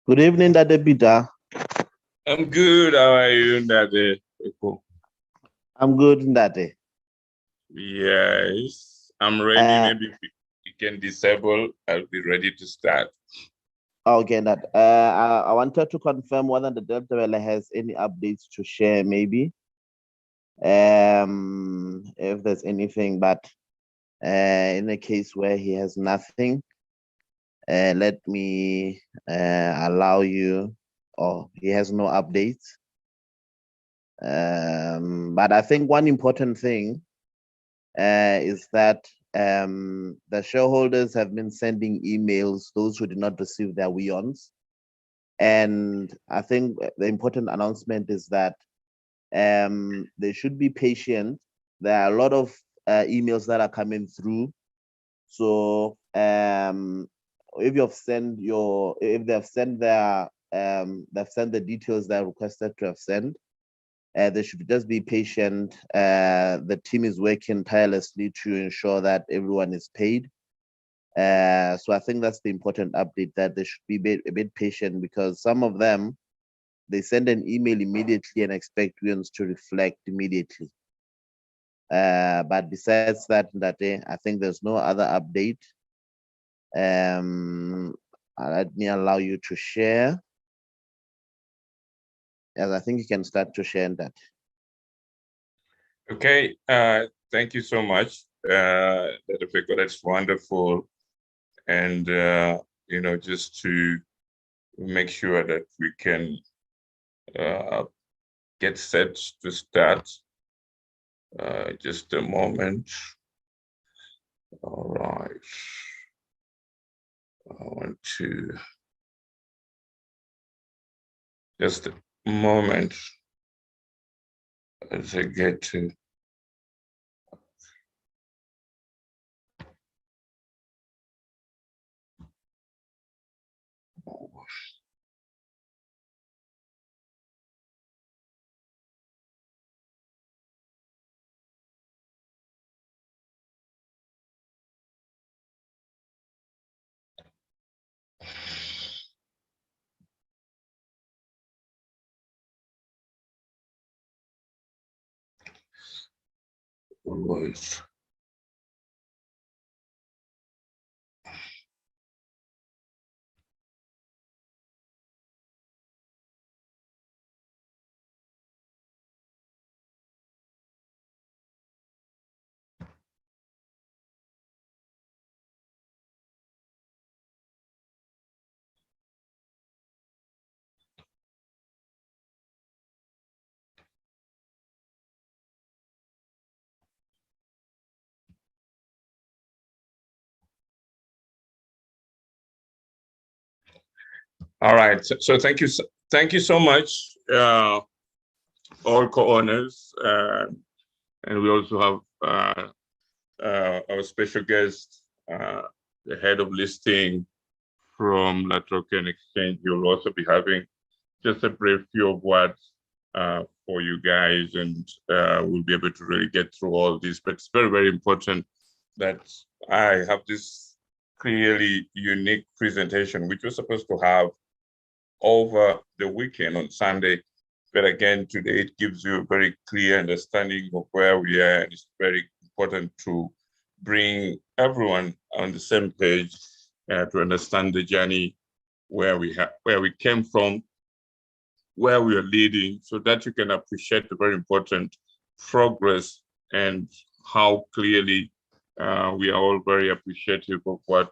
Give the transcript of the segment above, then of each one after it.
Good evening, Dade Peter. I'm good. How are you, Daddy? I'm good, Dade. Yes, I'm ready. Maybe if you can disable, I'll be ready to start. Okay, that I wanted to confirm whether the Delta Valley has any updates to share, maybe. If there's anything, but in a case where he has nothing, let me allow you, or he has no updates. But I think one important thing is that the shareholders have been sending emails, those who did not receive their Weons. And I think the important announcement is that they should be patient. There are a lot of emails that are coming through. So if you've sent if they've sent the details they're requested to have sent, they should just be patient. The team is working tirelessly to ensure that everyone is paid. So I think that's the important update, that they should be a bit patient, because some of them, they send an email immediately and expect Weons to reflect immediately. But besides that, I think there's no other update. Let me allow you to share. Yes, I think you can start to share that. Okay. Thank you so much, That's wonderful. And just to make sure that we can get set to start. Just a moment. All right. I want to just a moment as I get to. Voice. All right. So thank you. Thank you so much, all co-owners. And we also have our special guest, the head of listing from La Token Exchange. You'll also be having just a brief few of words for you guys, and we'll be able to really get through all this. But it's very, very important that I have this clearly unique presentation, which we're supposed to have over the weekend on Sunday. But again, today it gives you a very clear understanding of where we are, and it's very important to bring everyone on the same page to understand the journey where we came from, where we are leading, so that you can appreciate the very important progress and how clearly we are all very appreciative of what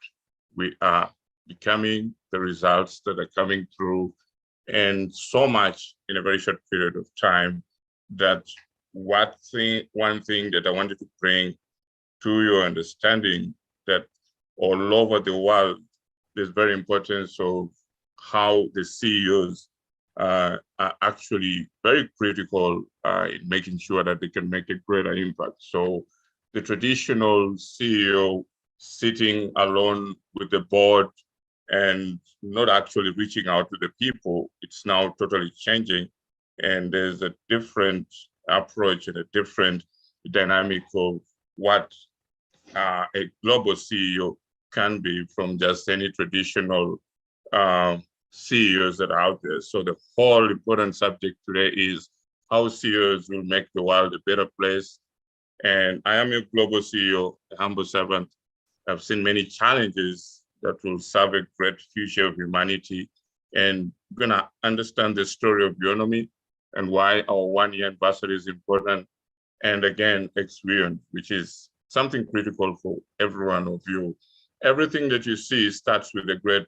we are becoming, the results that are coming through, and so much in a very short period of time. That one thing that I wanted to bring to your understanding, that all over the world, there's very importance of how the CEOs are actually very critical in making sure that they can make a greater impact. So the traditional CEO sitting alone with the board and not actually reaching out to the people, it's now totally changing. And there's a different approach and a different dynamic of what a global CEO can be from just any traditional CEOs that are out there. So the whole important subject today is how CEOs will make the world a better place. And I am a global CEO, a humble servant. I've seen many challenges that will serve a great future of humanity. And we're gonna understand the story of Weownomy and why our 1-year anniversary is important. And again, experience, which is something critical for every one of you. Everything that you see starts with a great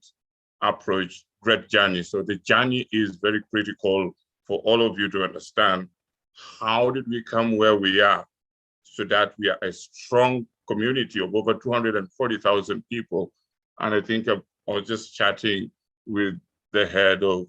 approach, great journey. So the journey is very critical for all of you to understand. How did we come where we are so that we are a strong community of over 240,000 people? And I think I was just chatting with the head of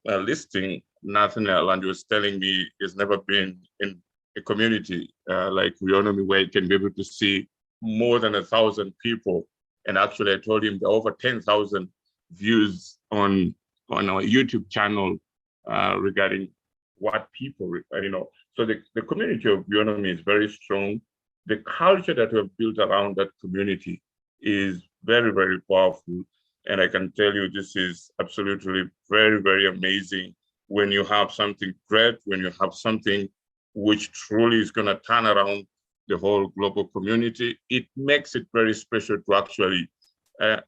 listing, Nathaniel, and he was telling me he's never been in a community like Weownomy where you can be able to see more than 1,000 people. And actually, I told him there are over 10,000 views on our YouTube channel regarding what people, So the community of Weownomy is very strong. The culture that we have built around that community is very, very powerful. And I can tell you this is absolutely very, very amazing when you have something great, when you have something which truly is going to turn around the whole global community. It makes it very special to actually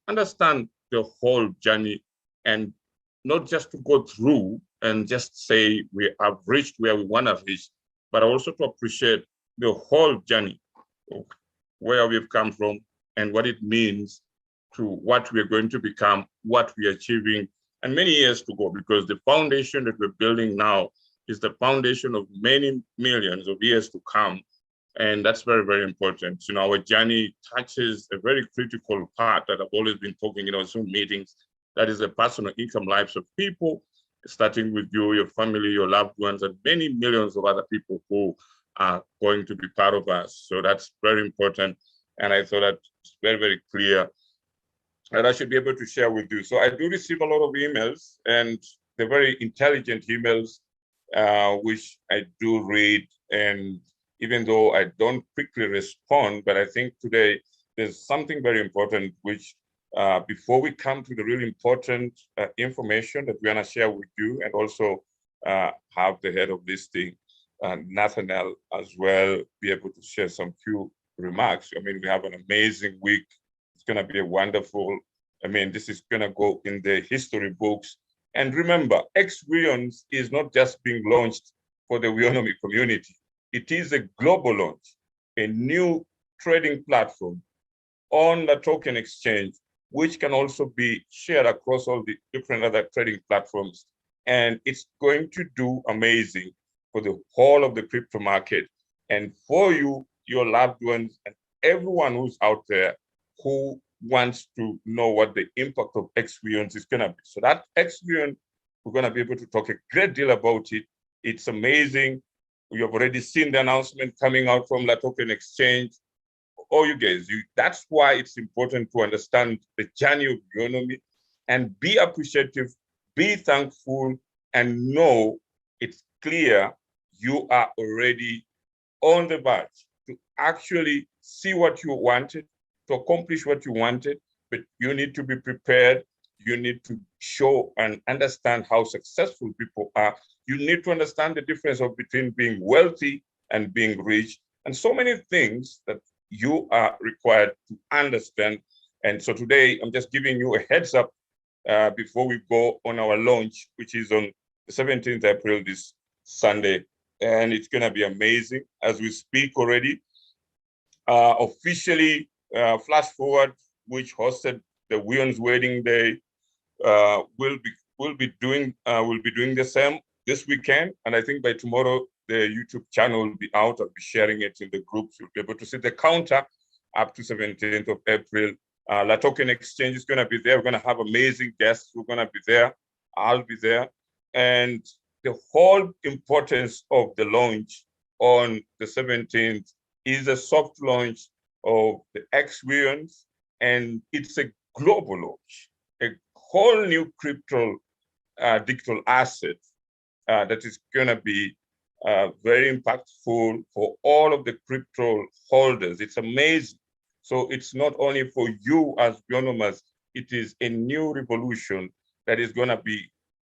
understand the whole journey and not just to go through and just say we have reached where we want to reach, but also to appreciate the whole journey of where we've come from and what it means to what we're going to become, what we're achieving, and many years to go, because the foundation that we're building now is the foundation of many millions of years to come. And that's very, very important. Our journey touches a very critical part that I've always been talking in our Zoom meetings. That is the personal income lives of people, starting with you, your family, your loved ones, and many millions of other people who are going to be part of us. So that's very important. And I thought that's very, very clear that I should be able to share with you. So I do receive a lot of emails, and they're very intelligent emails, which I do read. And even though I don't quickly respond, but I think today there's something very important, which before we come to the really important information that we're going to share with you, and also have the head of this thing, Nathaniel, as well, be able to share some few remarks. I mean, we have an amazing week. It's going to be a wonderful, this is going to go in the history books. And remember, X-Weons is not just being launched for the Weownomy community. It is a global launch, a new trading platform on the token exchange, which can also be shared across all the different other trading platforms. And it's going to do amazing for the whole of the crypto market, and for you, your loved ones, and everyone who's out there who wants to know what the impact of X-Weons is going to be. So that X-Weon, we're going to be able to talk a great deal about it. It's amazing. We have already seen the announcement coming out from La Token Exchange. Oh, you guys, that's why it's important to understand the journey of Weownomy and be appreciative, be thankful, and know it's clear you are already on the verge to actually see what you wanted, to accomplish what you wanted, but you need to be prepared. You need to show and understand how successful people are. You need to understand the difference between being wealthy and being rich, and so many things that you are required to understand. And so today, I'm just giving you a heads up before we go on our launch, which is on the 17th April, this Sunday. And it's going to be amazing as we speak already. Officially, Flash Forward, which hosted the Weon's Wedding Day, will be doing the same this weekend. And I think by tomorrow, the YouTube channel will be out. I'll be sharing it in the groups. You'll be able to see the counter up to 17th of April. La Token Exchange is going to be there. We're going to have amazing guests. We're going to be there. I'll be there. And the whole importance of the launch on the 17th is a soft launch of the X-Weons, and it's a global launch, a whole new crypto digital asset that is going to be very impactful for all of the crypto holders. It's amazing. So it's not only for you as Weownomers, it is a new revolution that is going to be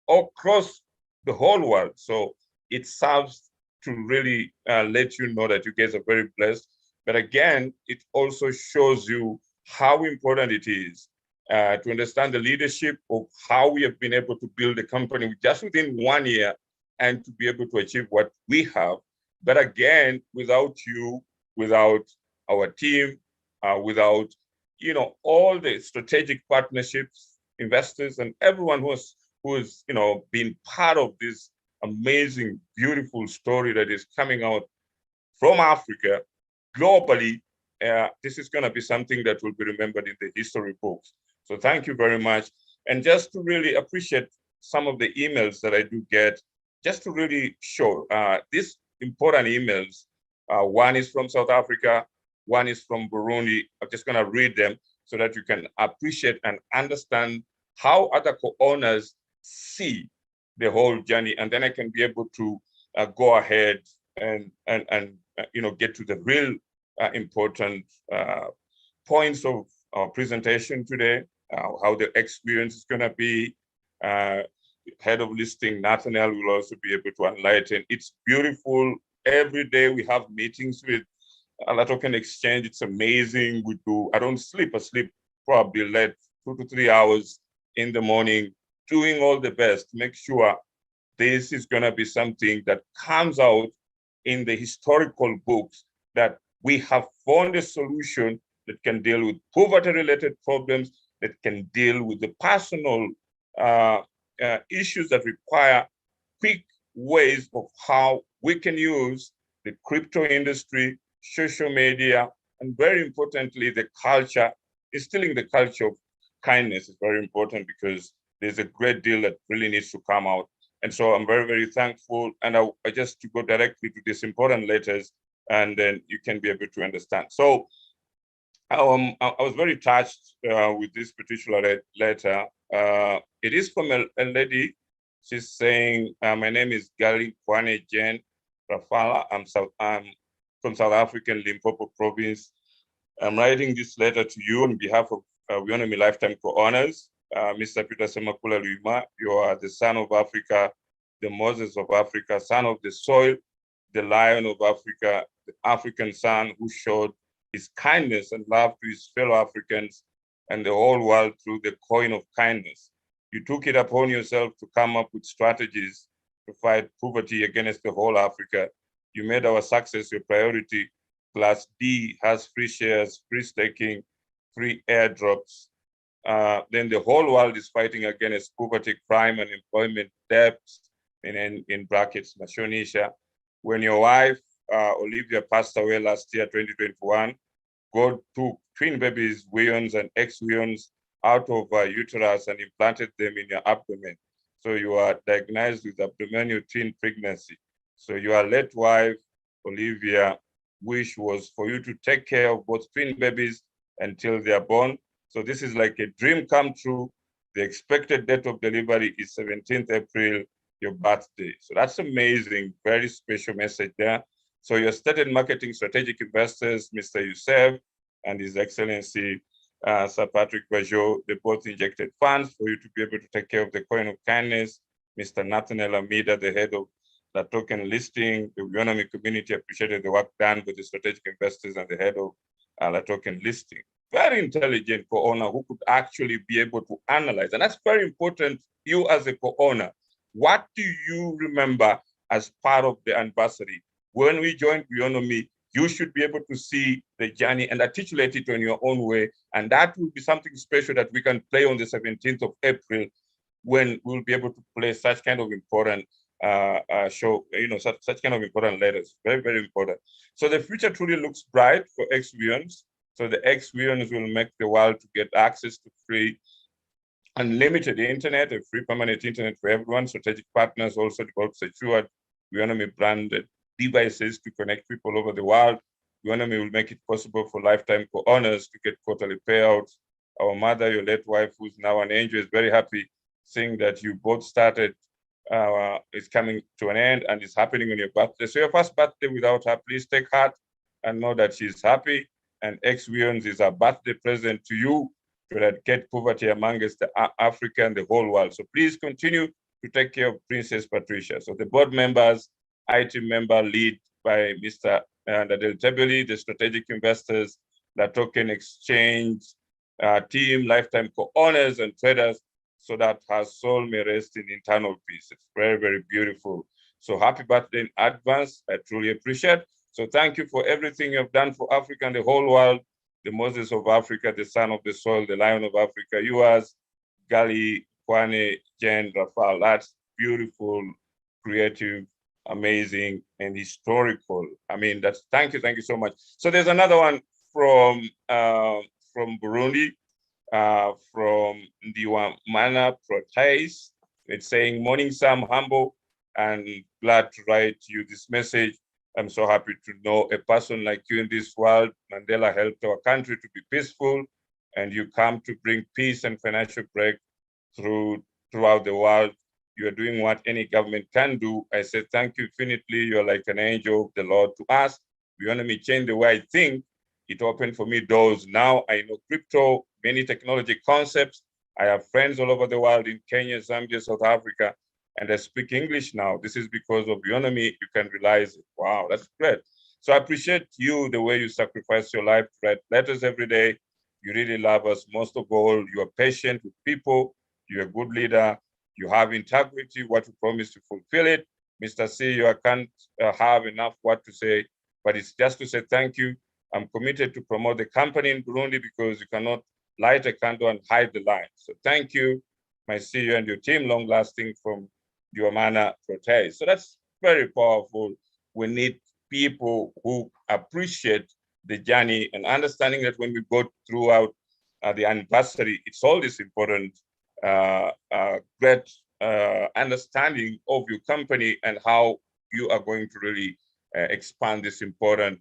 across the whole world. So it serves to really let you know that you guys are very blessed. But again, it also shows you how important it is to understand the leadership of how we have been able to build a company just within 1 year and to be able to achieve what we have. But again, without you, without our team, without all the strategic partnerships, investors, and everyone who's been part of this amazing, beautiful story that is coming out from Africa globally, this is going to be something that will be remembered in the history books. So thank you very much. And just to really appreciate some of the emails that I do get, just to really show these important emails. One is from South Africa, one is from Burundi. I'm just going to read them so that you can appreciate and understand how other co-owners see the whole journey, and then I can be able to go ahead and get to the real important points of our presentation today. How the experience is going to be. Head of listing Nathaniel will also be able to enlighten. It's beautiful. Every day we have meetings with Token Exchange. It's amazing. We do. I don't sleep. I sleep probably late 2 to 3 hours in the morning, doing all the best to make sure this is going to be something that comes out in the historical books, that we have found a solution that can deal with poverty-related problems, that can deal with the personal issues that require quick ways of how we can use the crypto industry, social media, and very importantly, the culture. Instilling the culture of kindness is very important, because there's a great deal that really needs to come out. And so I'm very, very thankful. And I just to go directly to these important letters, and then you can be able to understand. So I was very touched with this particular letter. It is from a lady. She's saying, my name is Gali Kwane Jen Rafala. I'm from South African Limpopo province. I'm writing this letter to you on behalf of Weownomy Lifetime Co-Owners. Mr. Peter Semakula Luima, you are the son of Africa, the Moses of Africa, son of the soil, the lion of Africa, the African son who showed his kindness and love to his fellow Africans and the whole world through the coin of kindness. You took it upon yourself to come up with strategies to fight poverty against the whole Africa. You made our success your priority. Class D has free shares, free staking, free airdrops. Then the whole world is fighting against poverty, crime, and employment debt, in brackets, Mashonisha. When your wife, Olivia, passed away last year, 2021, God took twin babies, Weons and ex-Weons, out of uterus and implanted them in your abdomen. So you are diagnosed with abdominal twin pregnancy. So your late wife, Olivia, wish was for you to take care of both twin babies until they are born. So this is like a dream come true. The expected date of delivery is 17th April, your birthday. So that's amazing, very special message there. So your stated marketing strategic investors, Mr. Youssef and His Excellency Sir Patrick Bajot, they both injected funds for you to be able to take care of the coin of kindness. Mr. Nathaniel Amida, the head of the token listing, the Weownomy community appreciated the work done with the strategic investors and the head of the token listing. Very intelligent co-owner who could actually be able to analyze. And that's very important, you as a co-owner. What do you remember as part of the anniversary? When we joined Weownomy, you should be able to see the journey and articulate it in your own way. And that will be something special that we can play on the 17th of April, when we'll be able to play such kind of important show, such kind of important letters. Very, very important. So the future truly looks bright for ex-Weons. So the ex-Weons will make the world to get access to free, unlimited internet, a free permanent internet for everyone. Strategic partners also develop secured Weownomy branded devices to connect people over the world. Weownomy will make it possible for lifetime co-owners to get quarterly payouts. Our mother, your late wife, who's now an angel, is very happy seeing that you both started, is coming to an end and it's happening on your birthday. So your first birthday without her, please take heart and know that she's happy. And ex-Weons is a birthday present to you. to eradicate poverty amongst Africa and the whole world. So please continue to take care of Princess Patricia. So the board members, IT member lead by Mr. Nadel Tebeli, the strategic investors, the token exchange team, lifetime co-owners and traders, so that her soul may rest in internal peace. It's very, very beautiful. So happy birthday in advance. I truly appreciate. So thank you for everything you've done for Africa and the whole world. The Moses of Africa, the son of the soil, the lion of Africa, yours, Gali, Kwane, Jen, Rafal. That's beautiful, creative, amazing, and historical. I mean, that's thank you so much. So there's another one from Burundi, from Ndiwamana Protais. It's saying, morning, Sam, humble and glad to write you this message. I'm so happy to know a person like you in this world. Mandela helped our country to be peaceful, and you come to bring peace and financial breakthrough throughout the world. You are doing what any government can do. I say thank you infinitely. You're like an angel of the Lord to us. Weownomy changed the way I think. It opened for me doors. Now I know crypto, many technology concepts. I have friends all over the world in Kenya, Zambia, South Africa, and I speak English now. This is because of Weownomy. You can realize it. Wow, that's great. So I appreciate you, the way you sacrifice your life to write letters every day. You really love us. Most of all, you are patient with people. You're a good leader. You have integrity. What you promise, to fulfill it. Mr. CEO, I can't have enough what to say, but it's just to say thank you. I'm committed to promote the company in Burundi because you cannot light a candle and hide the light. So thank you, my CEO and your team, long lasting from Ndiwamana Protais. So that's very powerful. We need people who appreciate the journey and understanding that when we go throughout the anniversary, it's all this important, great understanding of your company and how you are going to really expand this important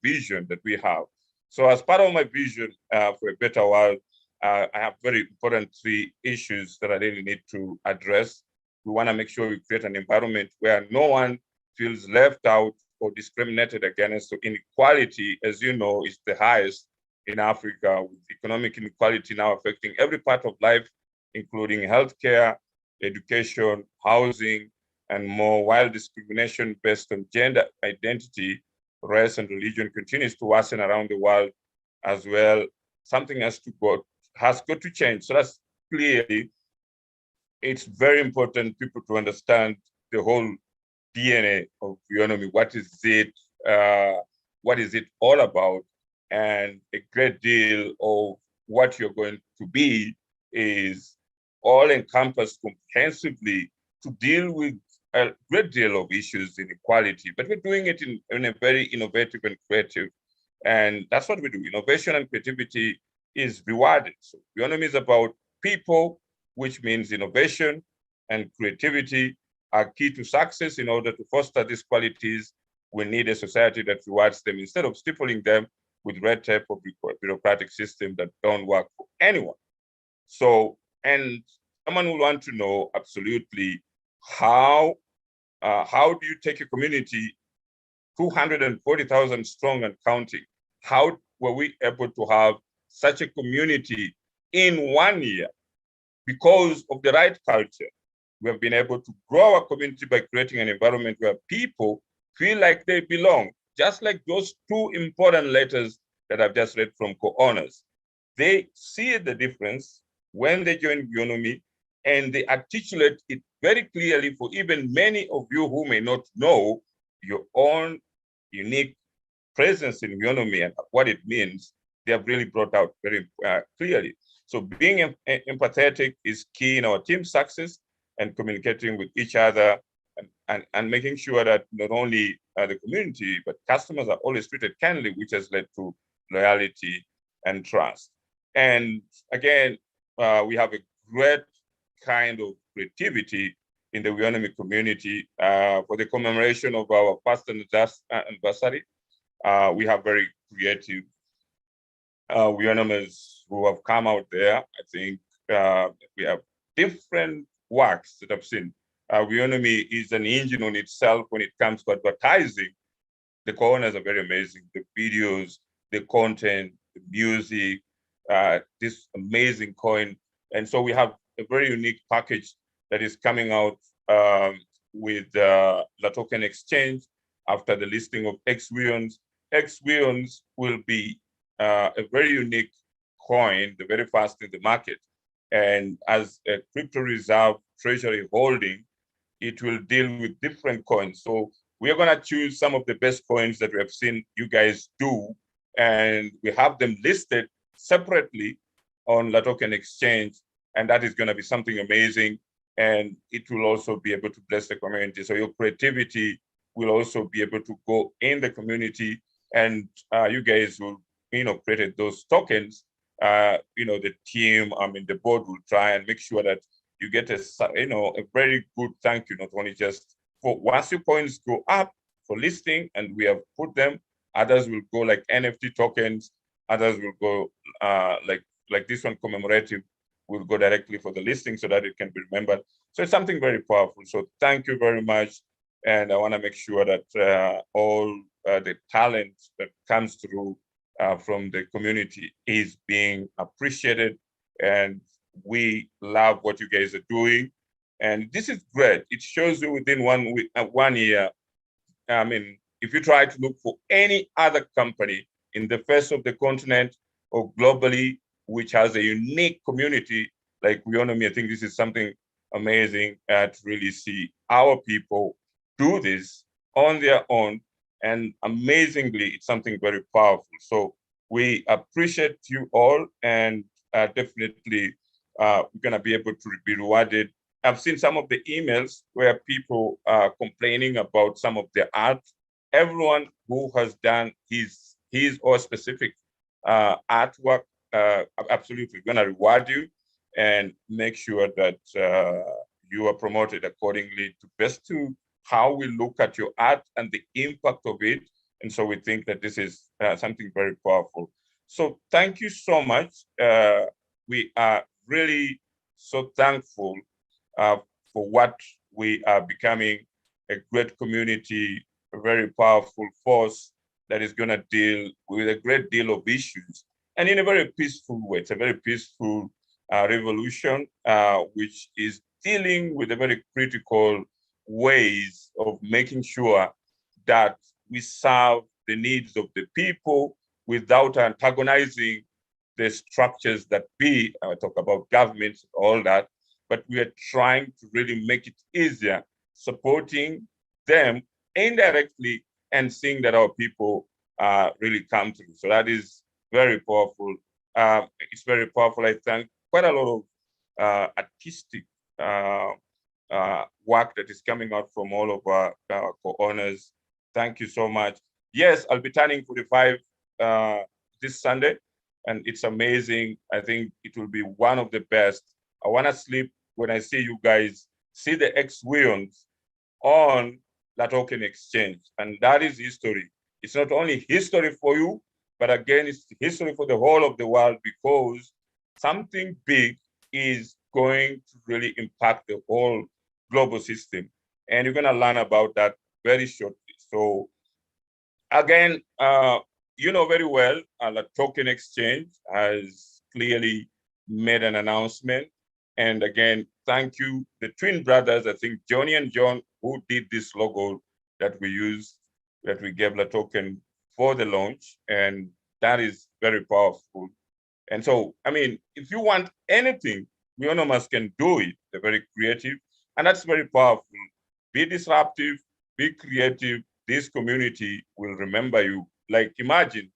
vision that we have. So as part of my vision for a better world, I have very important 3 issues that I really need to address. We want to make sure we create an environment where no one feels left out or discriminated against. So inequality, as you know, is the highest in Africa, with economic inequality now affecting every part of life, including healthcare, education, housing, and more, while discrimination based on gender identity, race, and religion continues to worsen around the world as well. Something has got to change. So that's clearly, it's very important people to understand the whole DNA of Weownomy. What is it? What is it all about? And a great deal of what you're going to be is all encompassed comprehensively to deal with a great deal of issues in equality, but we're doing it in a very innovative and creative. And that's what we do. Innovation and creativity is rewarded. So Weownomy is about people, which means innovation and creativity are key to success. In order to foster these qualities, we need a society that rewards them instead of stifling them with red tape or bureaucratic systems that don't work for anyone. So, and someone will want to know absolutely how do you take a community 240,000 strong and counting? How were we able to have such a community in 1 year? Because of the right culture, we have been able to grow our community by creating an environment where people feel like they belong, just like those 2 important letters that I've just read from co-owners. They see the difference when they join Weownomy, and they articulate it very clearly for even many of you who may not know your own unique presence in Weownomy and what it means. They have really brought out very clearly. So being empathetic is key in our team success, and communicating with each other and making sure that not only the community, but customers are always treated kindly, which has led to loyalty and trust. And again, we have a great kind of creativity in the Weownomy community for the commemoration of our first anniversary. We have very creative Weownomers who have come out there. I think we have different works that I've seen. Weownomy is an engine on itself when it comes to advertising. The co-owners are very amazing. The videos, the content, the music, this amazing coin. And so we have a very unique package that is coming out with the token exchange after the listing of XWeons. XWeons will be a very unique coin, the very first in the market. And as a crypto reserve treasury holding, it will deal with different coins. So we are going to choose some of the best coins that we have seen you guys do, and we have them listed separately on La Token Exchange, and that is going to be something amazing. And it will also be able to bless the community. So your creativity will also be able to go in the community, and you guys will, create those tokens. The team, the board will try and make sure that you get a very good thank you, not only just for once your coins go up for listing and we have put them, others will go like NFT tokens, others will go like this one commemorative will go directly for the listing so that it can be remembered. So it's something very powerful. So thank you very much. And I want to make sure that all the talent that comes through from the community is being appreciated. And we love what you guys are doing. And this is great. It shows you within 1 year. If you try to look for any other company in the face of the continent or globally, which has a unique community like Weownomy, I think this is something amazing to really see our people do this on their own. And amazingly, it's something very powerful. So we appreciate you all, and definitely we're going to be able to be rewarded. I've seen some of the emails where people are complaining about some of the art. Everyone who has done his or specific artwork, absolutely going to reward you and make sure that you are promoted accordingly to best to how we look at your art and the impact of it. And so we think that this is something very powerful. So thank you so much. We are really so thankful for what we are becoming, a great community, a very powerful force that is going to deal with a great deal of issues, and in a very peaceful way. It's a very peaceful revolution, which is dealing with a very critical ways of making sure that we serve the needs of the people without antagonizing the structures that be. I talk about governments, all that, but we are trying to really make it easier, supporting them indirectly and seeing that our people really come through. So that is very powerful. It's very powerful. I thank quite a lot of artistic work that is coming out from all of our co-owners. Thank you so much. Yes, I'll be turning 45 this Sunday, and it's amazing. I think it will be one of the best. I want to sleep when I see you guys see the XWeons on La Token Exchange, and that is history. It's not only history for you, but again, it's history for the whole of the world, because something big is going to really impact the whole global system. And you're going to learn about that very shortly. So again, you know very well, the token exchange has clearly made an announcement. And again, thank you, the twin brothers, I think Johnny and John, who did this logo that we used, that we gave the token for the launch. And that is very powerful. And so, if you want anything, Weownomers can do it. They're very creative, and that's very powerful. Be disruptive, be creative. This community will remember you. Like, imagine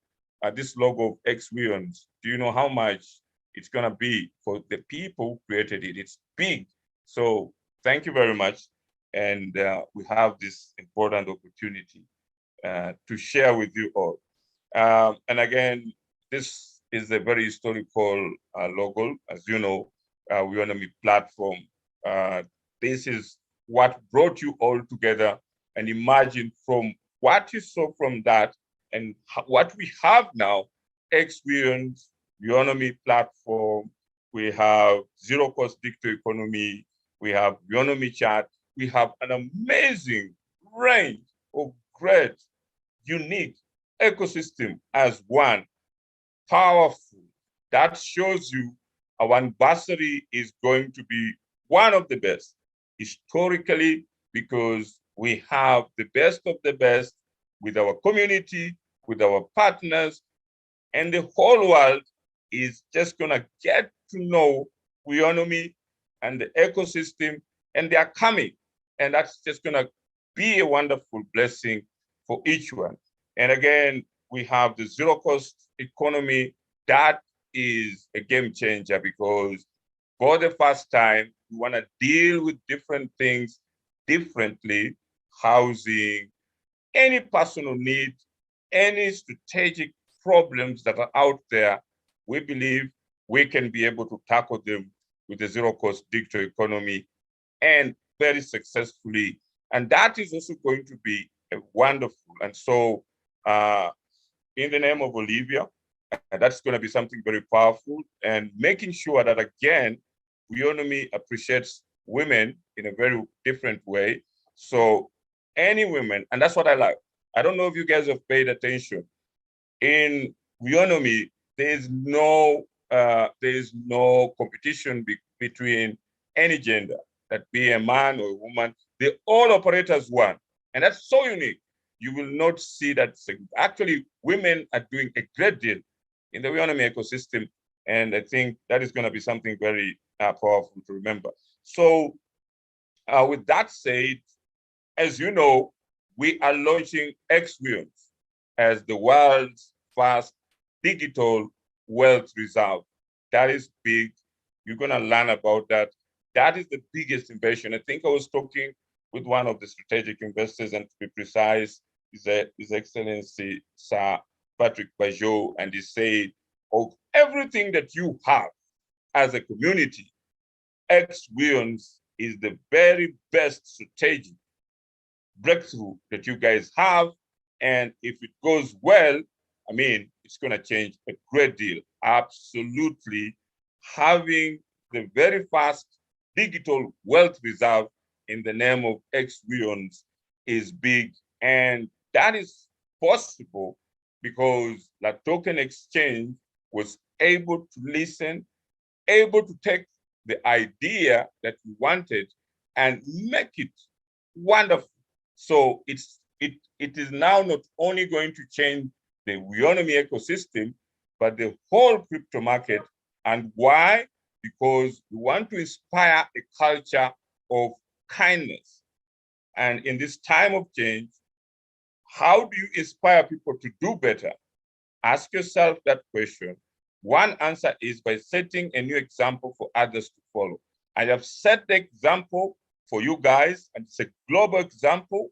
this logo of XWeons. Do you know how much it's going to be for the people who created it? It's big. So thank you very much. And we have this important opportunity to share with you all. And again, this is a very historical logo. As you know, Weownomy platform. This is what brought you all together. And imagine from what you saw from that and what we have now, XWeons, Weownomy platform, we have zero cost digital economy, we have Weownomy chat, we have an amazing range of great, unique ecosystem as one powerful, that shows you our anniversary is going to be one of the best historically, because we have the best of the best with our community, with our partners, and the whole world is just gonna get to know Weownomy and the ecosystem, and they are coming. And that's just gonna be a wonderful blessing for each one. And again, we have the zero cost economy. That is a game changer, because for the first time, we wanna deal with different things differently: housing, any personal need, any strategic problems that are out there. We believe we can be able to tackle them with the zero cost digital economy, and very successfully. And that is also going to be wonderful. And so in the name of Olivia, that's going to be something very powerful, and making sure that, again, Weownomy appreciates women in a very different way. So any women, and that's what I like. I don't know if you guys have paid attention. In Weownomy, there is no competition between any gender, that be a man or a woman. They all operate as one, and that's so unique. You will not see that. Actually, women are doing a great deal in the Weownomy ecosystem, and I think that is going to be something very powerful to remember. So with that said, as you know, we are launching XWeons as the world's first digital wealth reserve. That is big. You're going to learn about that. That is the biggest innovation. I think I was talking with one of the strategic investors, and to be precise, His Excellency Sir Patrick Bajot, and he said, of everything that you have as a community, XWeons is the very best strategic breakthrough that you guys have. And if it goes well, I mean, it's going to change a great deal. Absolutely. Having the very first digital wealth reserve in the name of XWeons is big. And that is possible because the token exchange was able to listen, able to take the idea that we wanted and make it wonderful. So it is now not only going to change the Weownomy ecosystem, but the whole crypto market. And why? Because we want to inspire a culture of kindness. And in this time of change, how do you inspire people to do better? Ask yourself that question. One answer is by setting a new example for others to follow. I have set the example for you guys, and it's a global example.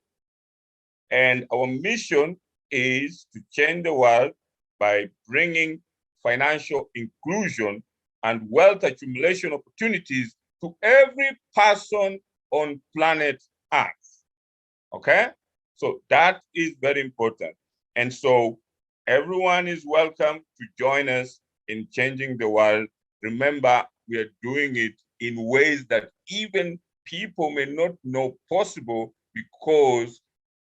And our mission is to change the world by bringing financial inclusion and wealth accumulation opportunities to every person on planet Earth. Okay? So that is very important. And so everyone is welcome to join us in changing the world. Remember, we are doing it in ways that even people may not know possible, because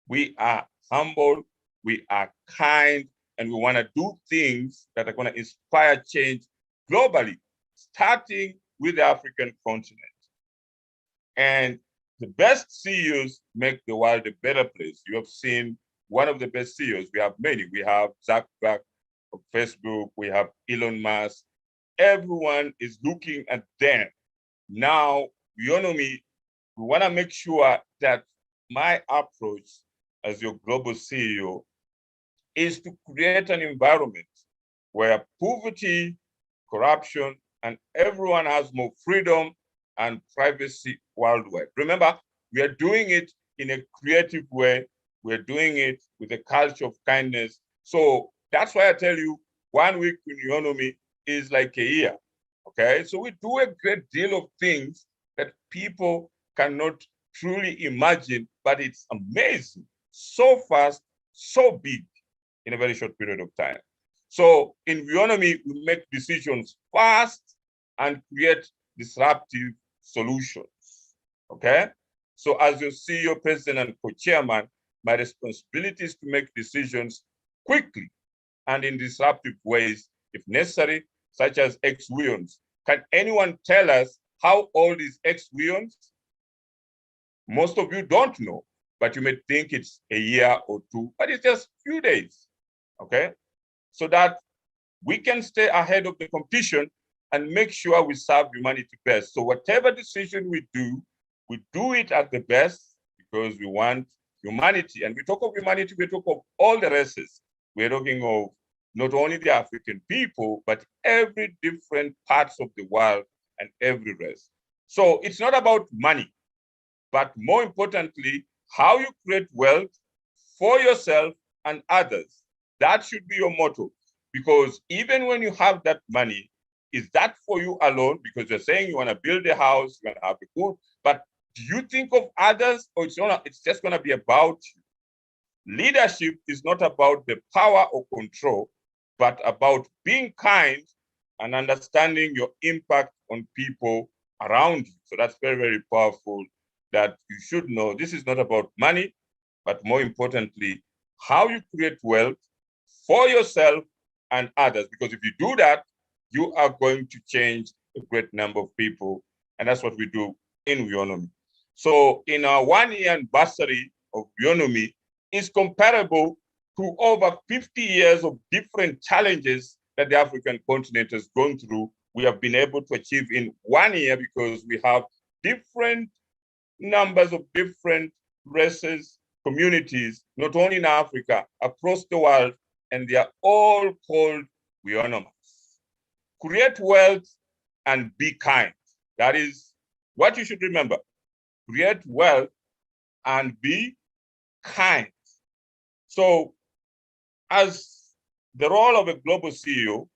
we are humble, we are kind, and we want to do things that are going to inspire change globally, starting with the African continent. And the best CEOs make the world a better place. You have seen one of the best CEOs. We have many. We have Zuckerberg of Facebook. We have Elon Musk. Everyone is looking at them. Now, Weownomy, we want to make sure that my approach as your global CEO is to create an environment where poverty, corruption, and everyone has more freedom and privacy worldwide. Remember, we are doing it in a creative way. We're doing it with a culture of kindness. So that's why I tell you, 1 week in Weownomy is like a year. Okay, so we do a great deal of things that people cannot truly imagine, but it's amazing. So fast, so big in a very short period of time. So in Weownomy, we make decisions fast and create disruptive solutions. Okay? So as your CEO, president, and co-chairman, my responsibility is to make decisions quickly and in disruptive ways, if necessary, such as Weowns. Can anyone tell us how old is Weowns? Most of you don't know, but you may think it's a year or two, but it's just a few days, okay? So that we can stay ahead of the competition and make sure we serve humanity best. So whatever decision we do it at the best because we want humanity. And we talk of humanity, we talk of all the races. We're talking of not only the African people, but every different parts of the world and every race. So it's not about money, but more importantly, how you create wealth for yourself and others. That should be your motto. Because even when you have that money, is that for you alone? Because you're saying you want to build a house, you want to have a good, but do you think of others, or it's just going to be about you? Leadership is not about the power or control, but about being kind and understanding your impact on people around you. So that's very, very powerful that you should know. This is not about money, but more importantly, how you create wealth for yourself and others. Because if you do that, you are going to change a great number of people. And that's what we do in Weownomy. So in our 1-year anniversary of Weownomy is comparable to over 50 years of different challenges that the African continent has gone through. We have been able to achieve in 1 year because we have different numbers of different races, communities, not only in Africa, across the world, and they are all called Weownomers. Create wealth and be kind. That is what you should remember. Create wealth and be kind. So as the role of a global CEO,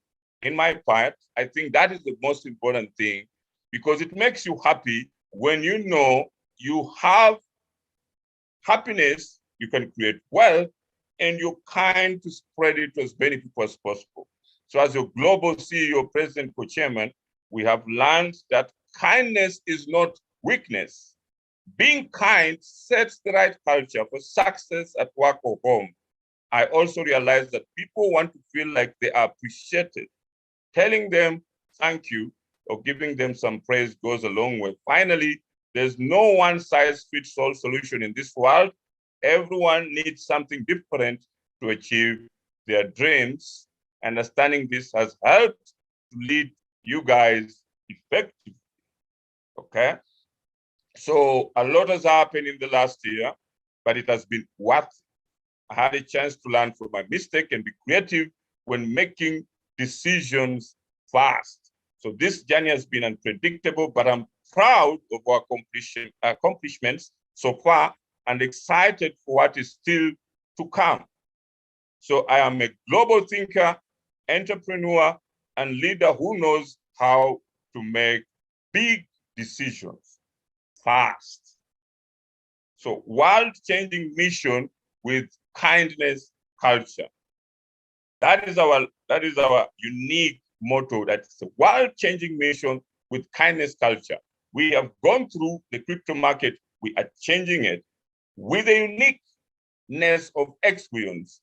in my part, I think that is the most important thing because it makes you happy when you know you have happiness, you can create wealth, and you're kind to spread it to as many people as possible. So as your global CEO, president, co-chairman, we have learned that kindness is not weakness. Being kind sets the right culture for success at work or home. I also realized that people want to feel like they are appreciated. Telling them thank you or giving them some praise goes a long way. Finally, there's no one-size-fits-all solution in this world. Everyone needs something different to achieve their dreams. Understanding this has helped to lead you guys effectively, okay? So a lot has happened in the last year, but it has been worth it. I had a chance to learn from my mistake and be creative when making decisions fast. So this journey has been unpredictable, but I'm proud of our accomplishments so far and excited for what is still to come. So I am a global thinker, entrepreneur, and leader who knows how to make big decisions fast. So world-changing mission with kindness culture. That is our unique motto. That's a world-changing mission with kindness culture. We have gone through the crypto market. We are changing it with the uniqueness of experience.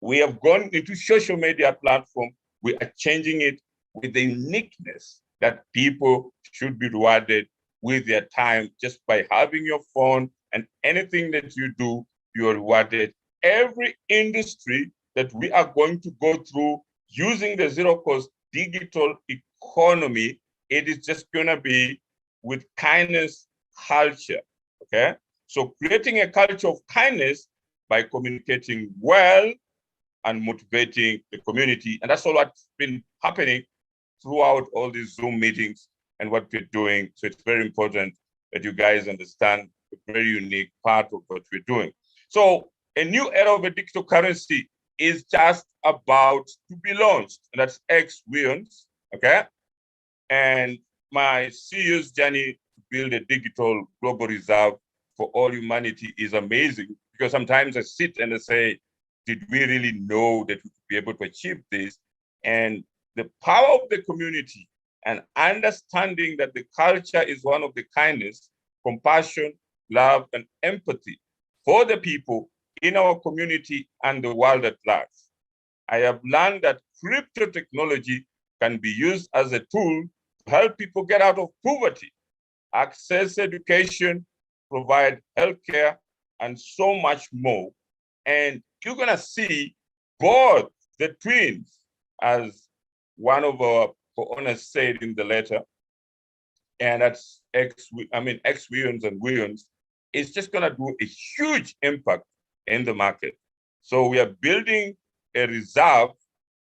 We have gone into social media platform. We are changing it with the uniqueness that people should be rewarded with their time just by having your phone, and anything that you do, you're rewarded. Every industry that we are going to go through using the zero-cost digital economy, it is just gonna be with kindness culture, okay? So creating a culture of kindness by communicating well and motivating the community. And that's all what's been happening throughout all these Zoom meetings and what we're doing. So it's very important that you guys understand a very unique part of what we're doing. So a new era of a digital currency is just about to be launched, and that's Weowns, okay? And my CEO's journey to build a digital global reserve for all humanity is amazing, because sometimes I sit and I say, did we really know that we could be able to achieve this? And the power of the community and understanding that the culture is one of the kindness, compassion, love, and empathy for the people in our community and the world at large. I have learned that crypto technology can be used as a tool to help people get out of poverty, access education, provide healthcare, and so much more. And you're going to see both the twins, as one of our co-owners said in the letter, and that's ex-Weons and Weons, it's just going to do a huge impact in the market. So we are building a reserve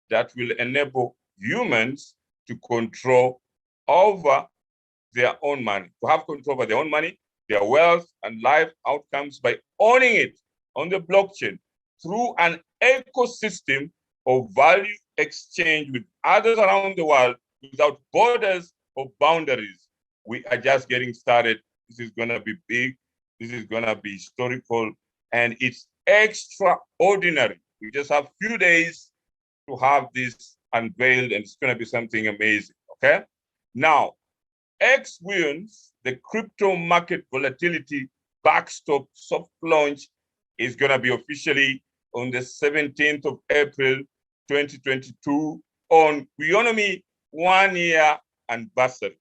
that will enable humans to control over their own money, to have control over their own money, their wealth, and life outcomes by owning it on the blockchain through an ecosystem of value exchange with others around the world without borders or boundaries. We are just getting started. This is going to be big. This is going to be historical, and it's extraordinary. We just have a few days to have this unveiled, and it's going to be something amazing, okay? Now, Weons, the crypto market volatility backstop soft launch is going to be officially on the 17th of April, 2022 on Weownomy 1-year anniversary.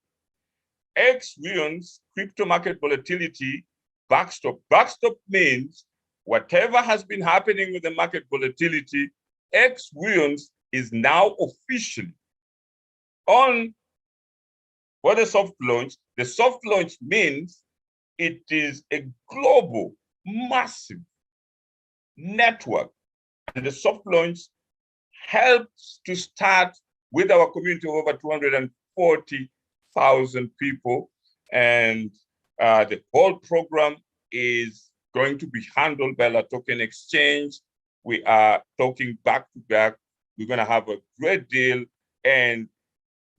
Weons crypto market volatility backstop. Backstop means whatever has been happening with the market volatility, Weons is now officially on for the soft launch. The soft launch means it is a global, massive network. And the soft launch helps to start with our community of over 240,000 people. And the whole program is going to be handled by La Token Exchange. We are talking back to back. We're going to have a great deal. And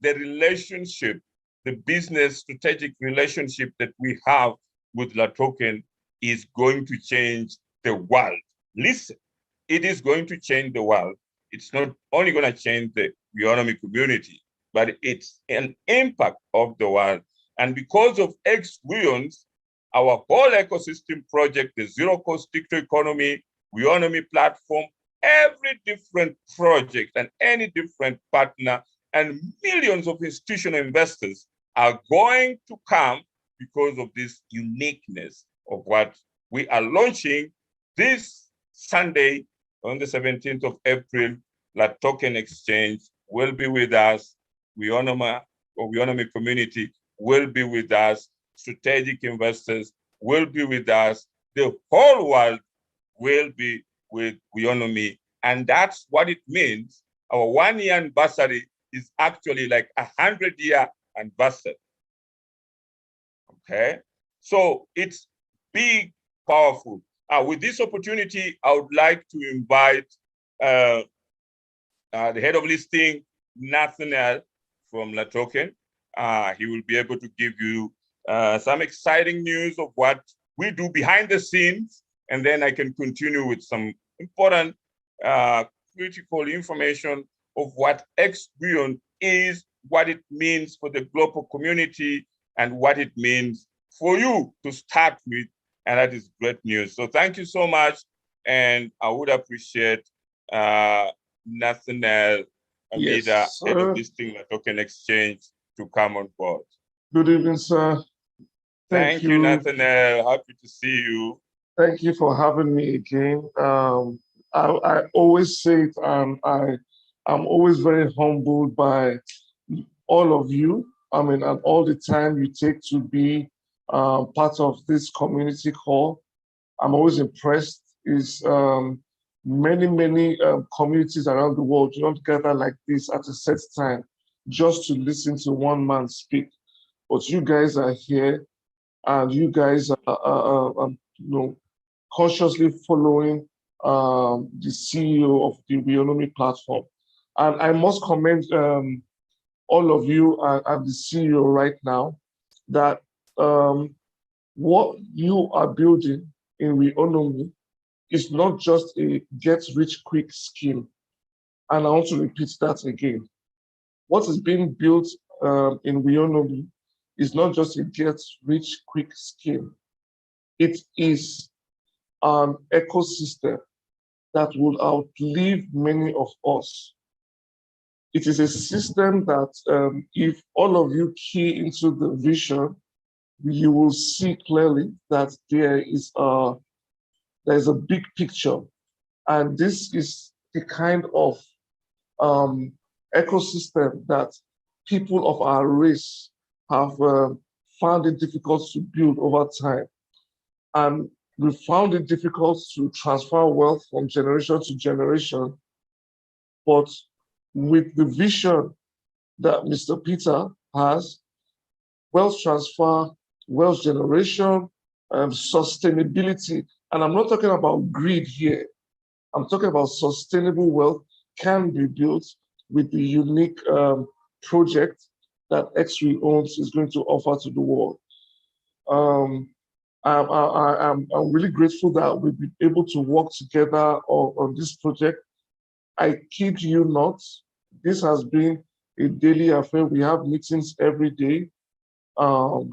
the relationship, the business strategic relationship that we have with La Token is going to change the world. Listen, it is going to change the world. It's not only going to change the Weownomy community, but it's an impact of the world. And because of Weons, our whole ecosystem project, the zero-cost digital economy, Weownomy platform, every different project and any different partner and millions of institutional investors are going to come because of this uniqueness of what we are launching this Sunday on the 17th of April. La Token Exchange will be with us. Weownomy community will be with us. Strategic investors will be with us. The whole world will be with Weownomy. And that's what it means. Our 1-year anniversary is actually like 100-year anniversary. Okay? So it's big, powerful. With this opportunity, I would like to invite the head of listing, Nathaniel from La Token. He will be able to give you some exciting news of what we do behind the scenes, and then I can continue with some important critical information of what Weon is, what it means for the global community, and what it means for you to start with, and that is great news. So thank you so much, and I would appreciate Nathaniel Amida, head of listing La Token Exchange, to come on board. Good evening, sir. Thank you, Nathaniel. Happy to see you. Thank you for having me again. I always say it, and I'm always very humbled by all of you. I mean, and all the time you take to be part of this community call. I'm always impressed. Is many communities around the world do not gather like this at a set time just to listen to one man speak. But you guys are here, and you guys are consciously following the CEO of the Weownomy platform. And I must commend all of you and the CEO right now that what you are building in Weownomy is not just a get-rich-quick scheme. And I want to repeat that again. What is being built in Weownomy is not just a get-rich-quick scheme. It is an ecosystem that will outlive many of us. It is a system that if all of you key into the vision, you will see clearly that there's a big picture. And this is the kind of ecosystem that people of our race have found it difficult to build over time. And we found it difficult to transfer wealth from generation to generation. But with the vision that Mr. Peter has, wealth transfer, wealth generation, sustainability, and I'm not talking about greed here. I'm talking about sustainable wealth can be built with the unique project that Weownomy is going to offer to the world. I'm really grateful that we've been able to work together on this project. I kid you not, this has been a daily affair. We have meetings every day. Even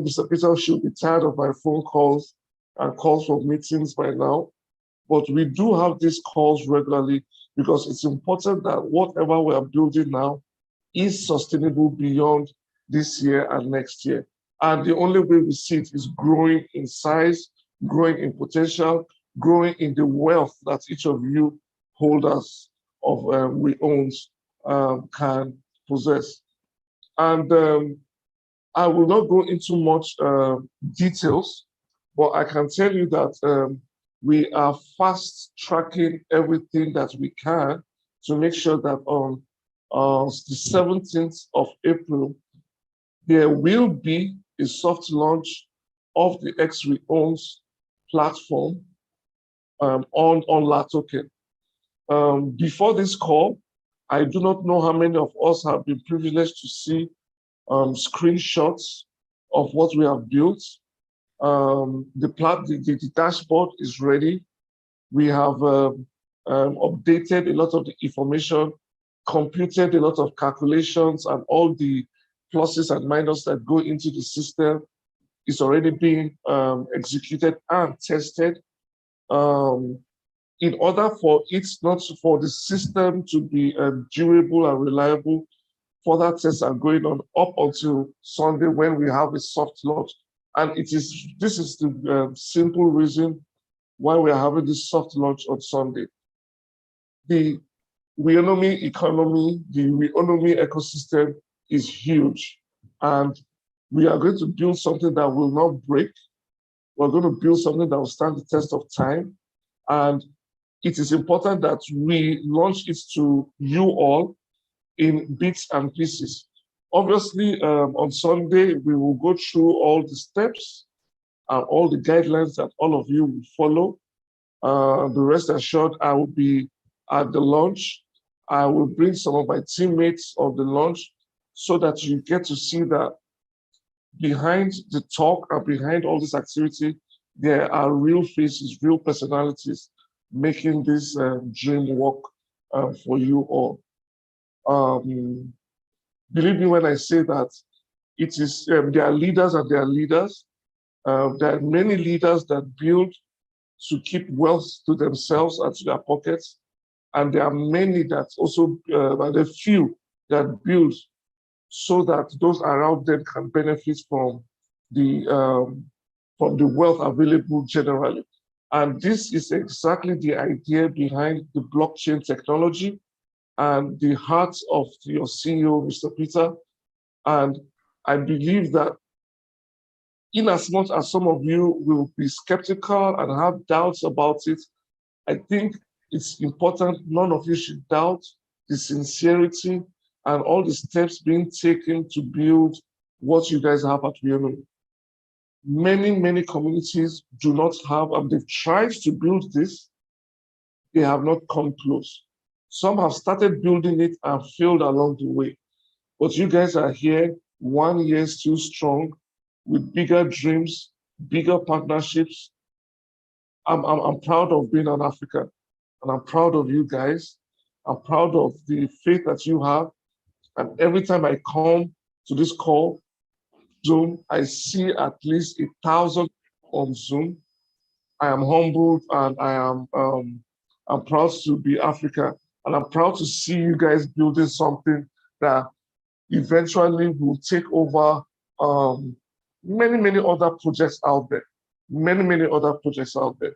Mr. Peter should be tired of my phone calls and calls for meetings by now. But we do have these calls regularly because it's important that whatever we are building now is sustainable beyond this year and next year. And the only way we see it is growing in size, growing in potential, growing in the wealth that each of you holders of Weownomy can possess. And I will not go into much details, but I can tell you that we are fast tracking everything that we can to make sure that on the 17th of April, there will be a soft launch of the Weownomy platform on LAToken. Before this call, I do not know how many of us have been privileged to see screenshots of what we have built. The dashboard is ready. We have updated a lot of the information, computed a lot of calculations, and all the pluses and minuses that go into the system is already being executed and tested. In order for the system to be durable and reliable, further tests are going on up until Sunday when we have a soft launch. And this is the simple reason why we are having this soft launch on Sunday. The Weownomy economy, the Weownomy ecosystem is huge. And we are going to build something that will not break. We're going to build something that will stand the test of time. And it is important that we launch it to you all in bits and pieces. Obviously, on Sunday, we will go through all the steps and all the guidelines that all of you will follow. The rest assured, I will be at the launch. I will bring some of my teammates on the launch so that you get to see that behind the talk and behind all this activity, there are real faces, real personalities making this dream work for you all. Believe me when I say that it is there are leaders and there are leaders. There are many leaders that build to keep wealth to themselves and to their pockets, and there are many that also, and a few that build so that those around them can benefit from the wealth available generally. And this is exactly the idea behind the blockchain technology and the heart of your CEO, Mr. Peter. And I believe that in as much as some of you will be skeptical and have doubts about it, I think it's important none of you should doubt the sincerity and all the steps being taken to build what you guys have at Weownomy. Many communities do not have, and they've tried to build this, they have not come close. Some have started building it and failed along the way. But you guys are here 1 year still strong with bigger dreams, bigger partnerships. I'm proud of being an African, and I'm proud of you guys. I'm proud of the faith that you have. And every time I come to this call, Zoom, I see at least 1,000 on Zoom. I am humbled and I'm proud to be African. And I'm proud to see you guys building something that eventually will take over many, many other projects out there. Many other projects out there.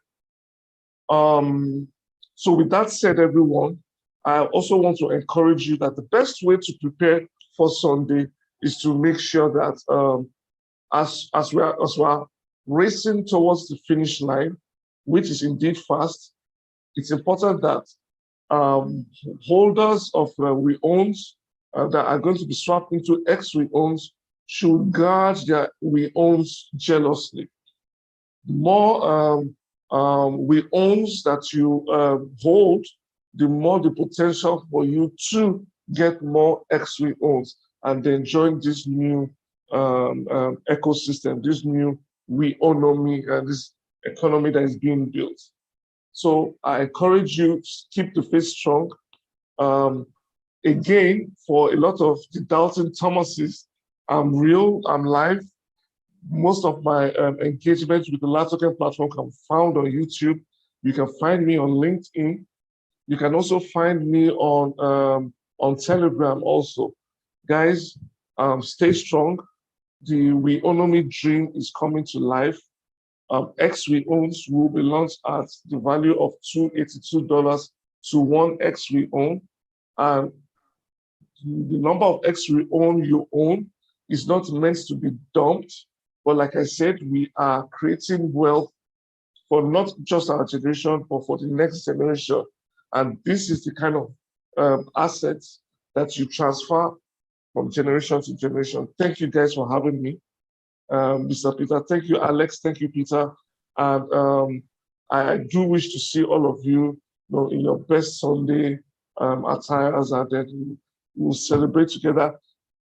So with that said, everyone, I also want to encourage you that the best way to prepare for Sunday is to make sure that as we are racing towards the finish line, which is indeed fast, it's important that holders of we owns that are going to be swapped into X we owns should guard their we owns jealously. The more we owns that you hold, the more the potential for you to get more X we owns and then join this new ecosystem, this new Weownomy and this economy that is being built. So I encourage you to keep the faith strong. Again, for a lot of the Dalton Thomases, I'm real, I'm live. Most of my engagements with the Live Token platform can be found on YouTube. You can find me on LinkedIn. You can also find me on Telegram also. Guys, stay strong. The Weownomy dream is coming to life. X we owns will be launched at the value of $282 to 1 X we own. And the number of X we own you own is not meant to be dumped. But like I said, we are creating wealth for not just our generation, but for the next generation. And this is the kind of assets that you transfer from generation to generation. Thank you guys for having me. Mr. Peter. Thank you, Alex. Thank you, Peter. And I do wish to see all of you, in your best Sunday attires, and then we'll celebrate together.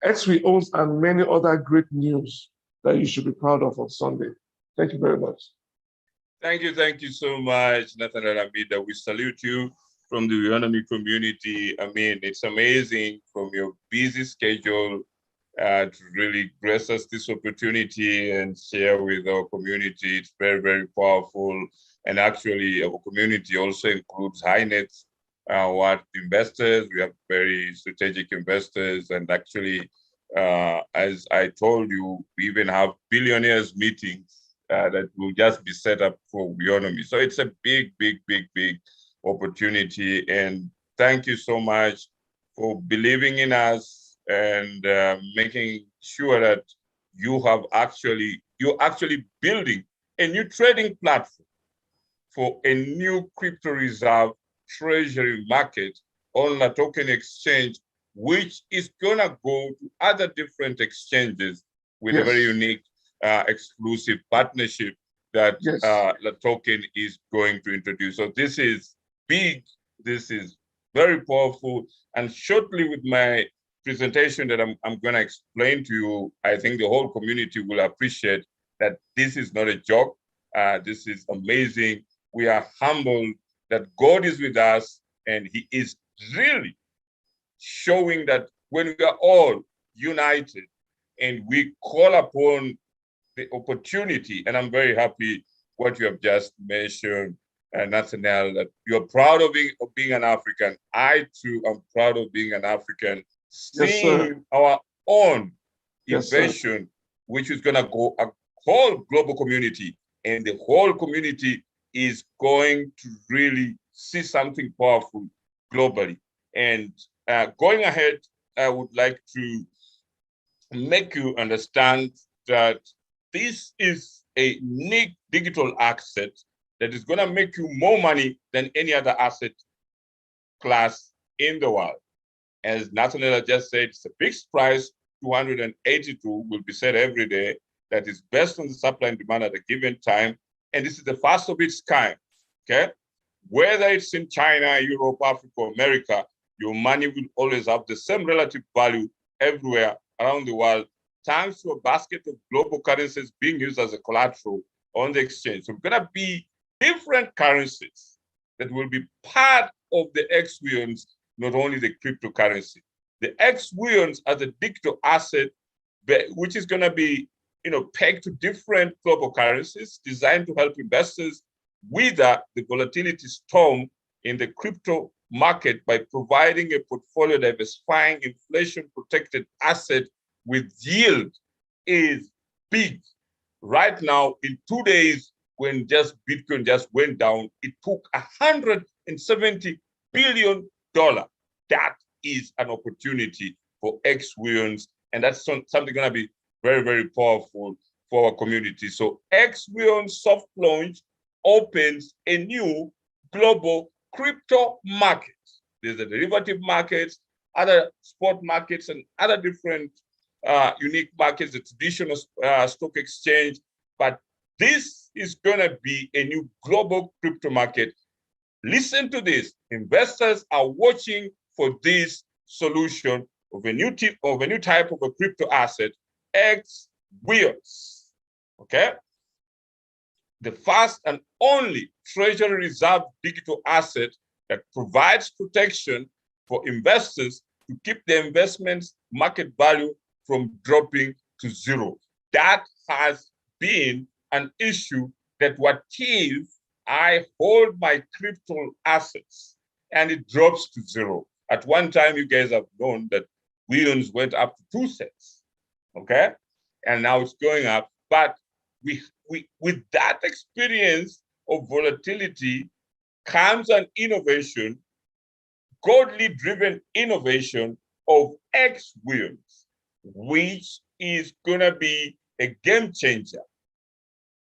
XWE owns and many other great news that you should be proud of on Sunday. Thank you very much. Thank you so much, Nathaniel Amida. We salute you from the Weownomy community. I mean, it's amazing from your busy schedule to really grace us this opportunity and share with our community. It's very powerful. And actually, our community also includes high net worth investors. We have very strategic investors. And actually, as I told you, we even have billionaires meetings that will just be set up for Weownomy. So it's a big opportunity. And thank you so much for believing in us and making sure that you're actually building a new trading platform for a new crypto reserve treasury market on the token exchange, which is gonna go to other different exchanges with a very unique exclusive partnership that the token is going to introduce. So this is big, this is very powerful, and shortly with my presentation that I'm going to explain to you, I think the whole community will appreciate that this is not a joke. This is amazing. We are humbled that God is with us, and He is really showing that when we are all united and we call upon the opportunity, and I'm very happy what you have just mentioned, Nathaniel, that you're proud of being an African. I too am proud of being an African. Seeing our own invention, which is going to go a whole global community, and the whole community is going to really see something powerful globally. And going ahead, I would like to make you understand that this is a unique digital asset that is going to make you more money than any other asset class in the world. As Nathaniel just said, it's a fixed price, 282 will be said every day, that is based on the supply and demand at a given time. And this is the first of its kind, okay? Whether it's in China, Europe, Africa, America, your money will always have the same relative value everywhere around the world, thanks to a basket of global currencies being used as a collateral on the exchange. So we're gonna be different currencies that will be part of the XWeons, not only the cryptocurrency. The XWeons are the digital asset, which is going to be, pegged to different global currencies, designed to help investors weather the volatility storm in the crypto market by providing a portfolio diversifying inflation-protected asset with yield is big. Right now, in 2 days, when just Bitcoin just went down, it took $170 billion. That is an opportunity for ex-Weowns, and that's something going to be very, very powerful for our community. So ex-Weowns soft launch opens a new global crypto market. There's the derivative markets, other spot markets, and other different unique markets, the traditional stock exchange. But this is going to be a new global crypto market. Listen to this. Investors are watching for this solution of a new type of a crypto asset, ex-Weowns. Okay? The first and only treasury reserve digital asset that provides protection for investors to keep their investments market value from dropping to zero. That has been an issue that what if I hold my crypto assets and it drops to zero? At one time, you guys have known that Weowns went up to 2 cents, okay? And now it's going up. But with that experience of volatility comes an innovation, godly driven innovation of ex-Weowns, which is going to be a game changer.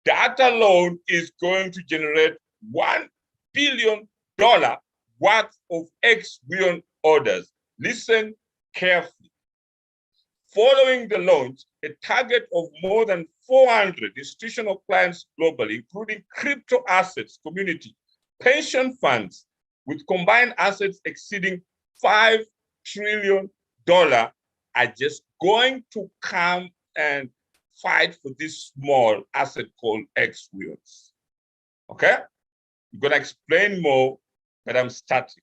That alone is going to generate $1 billion worth of ex-Weowns orders. Listen carefully. Following the launch, a target of more than 400 institutional clients globally, including crypto assets community, pension funds with combined assets exceeding $5 trillion are just going to come and fight for this small asset called ex-Weowns. Okay? I'm going to explain more, but I'm starting.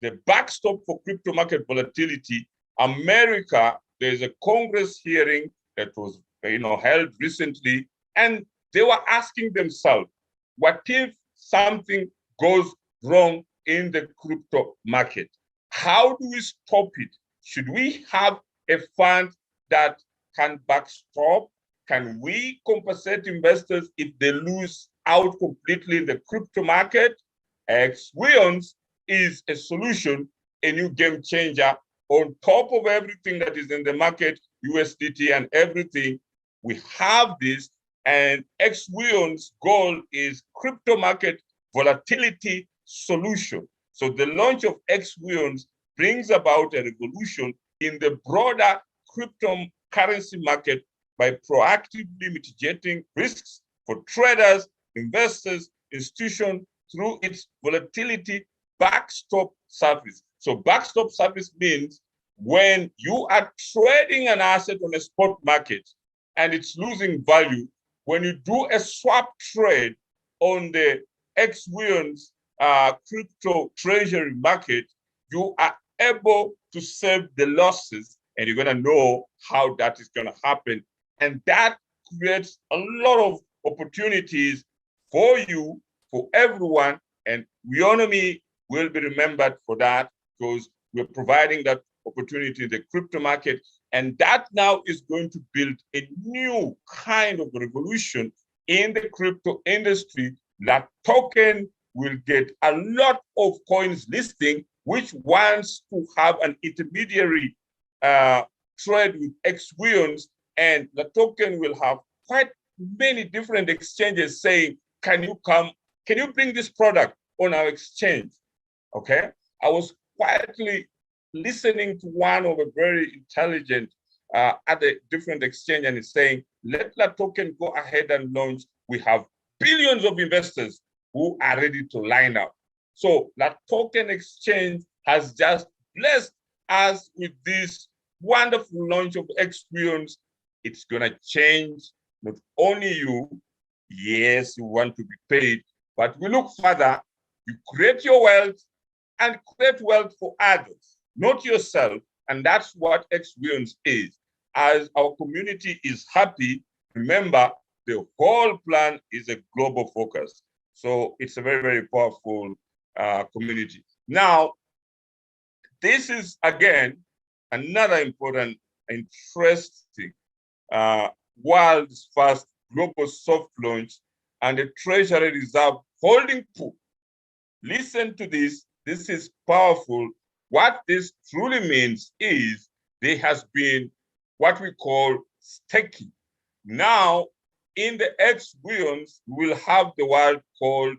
The backstop for crypto market volatility, America, there's a Congress hearing that was held recently, and they were asking themselves, what if something goes wrong in the crypto market? How do we stop it? Should we have a fund that can backstop? Can we compensate investors if they lose out completely in the crypto market? Weowns is a solution, a new game changer. On top of everything that is in the market, USDT and everything, we have this, and Weowns' goal is crypto market volatility solution. So the launch of Weowns brings about a revolution in the broader cryptocurrency market by proactively mitigating risks for traders, investors, institutions through its volatility backstop service. So backstop service means when you are trading an asset on a spot market and it's losing value, when you do a swap trade on the Weowns crypto treasury market, you are able to save the losses, and you're going to know how that is going to happen. And that creates a lot of opportunities for you, for everyone, and Weownomy will be remembered for that, because we're providing that opportunity in the crypto market. And that now is going to build a new kind of revolution in the crypto industry. That token will get a lot of coins listing, which wants to have an intermediary trade with Weowns, and the token will have quite many different exchanges saying, can you bring this product on our exchange? Okay, I was quietly listening to one of a very intelligent at a different exchange, and it's saying, let that token go ahead and launch. We have billions of investors who are ready to line up. So that token exchange has just blessed us with this wonderful launch of Weowns. It's gonna change not only you, yes, you want to be paid, but we look further. You create your wealth and create wealth for others, not yourself. And that's what Weowns is. As our community is happy, remember, the whole plan is a global focus. So it's a very, very powerful community. Now, This is, again, another important, interesting world's first global soft launch and a treasury reserve holding pool. Listen to this. This is powerful. What this truly means is there has been what we call staking. Now, in the X billions, we will have the word called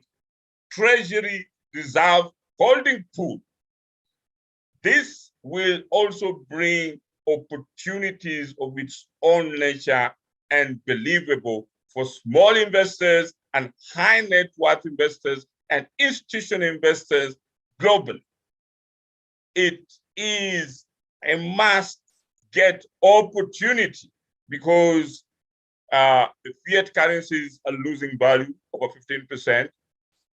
treasury reserve holding pool. This will also bring opportunities of its own nature and believable for small investors and high net worth investors and institutional investors globally. It is a must get opportunity because the fiat currencies are losing value over 15%.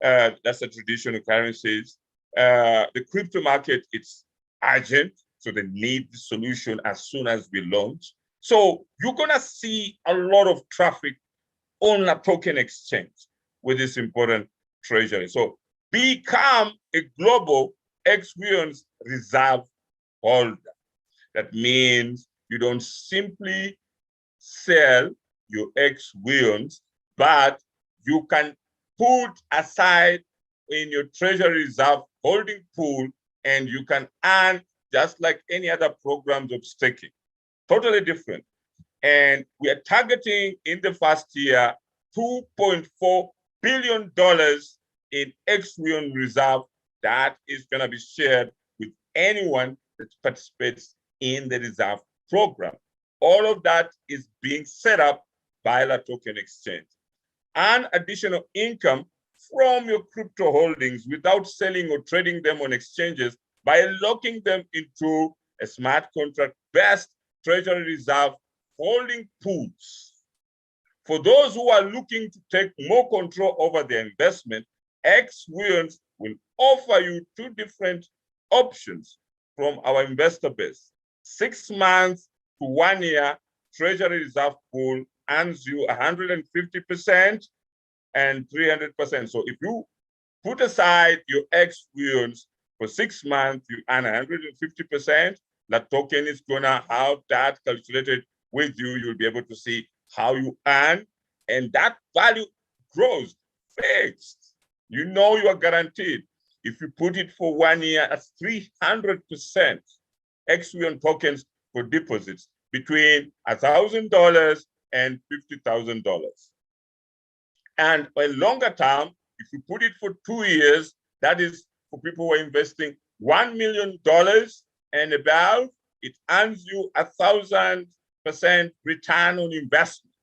That's the traditional currencies. The crypto market, it's urgent, so they need the solution as soon as we launch. So you're gonna see a lot of traffic on a token exchange with this important treasury. So become a global X-Williams reserve holder. That means you don't simply sell your X-Williams, but you can put aside in your treasury reserve holding pool and you can earn just like any other programs of staking. Totally different. And we are targeting in the first year $2.4 billion in X-Williams reserve that is going to be shared with anyone that participates in the reserve program. All of that is being set up by the token exchange. And additional income from your crypto holdings without selling or trading them on exchanges by locking them into a smart contract-based treasury reserve holding pools. For those who are looking to take more control over their investment, X-Williams will offer you two different options from our investor base. 6 months to 1 year treasury reserve pool earns you 150% and 300%. So if you put aside your X-Williams for 6 months, you earn 150%. That token is gonna have that calculated with you. You'll be able to see how you earn, and that value grows fixed. You know you are guaranteed. If you put it for 1 year, that's 300% X-Williams tokens for deposits between $1,000 and $50,000. And a longer term, if you put it for 2 years, that is for people who are investing $1 million and above, it earns you 1,000% return on investment.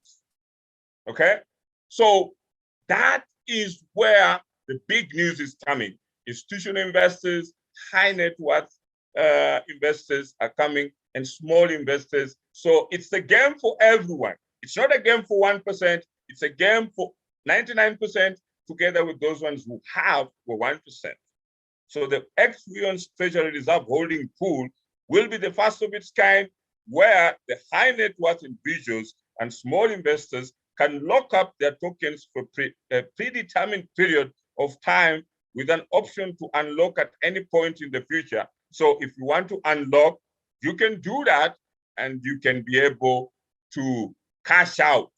Okay? So that is where the big news is coming. Institutional investors, high net worth investors are coming, and small investors. So it's a game for everyone. It's not a game for 1%. It's a game for 99% together with those ones who have for 1%. So the X-Williams Treasury Reserve Holding Pool will be the first of its kind where the high net worth individuals and small investors can lock up their tokens for a predetermined period of time with an option to unlock at any point in the future. So if you want to unlock, you can do that and you can be able to cash out.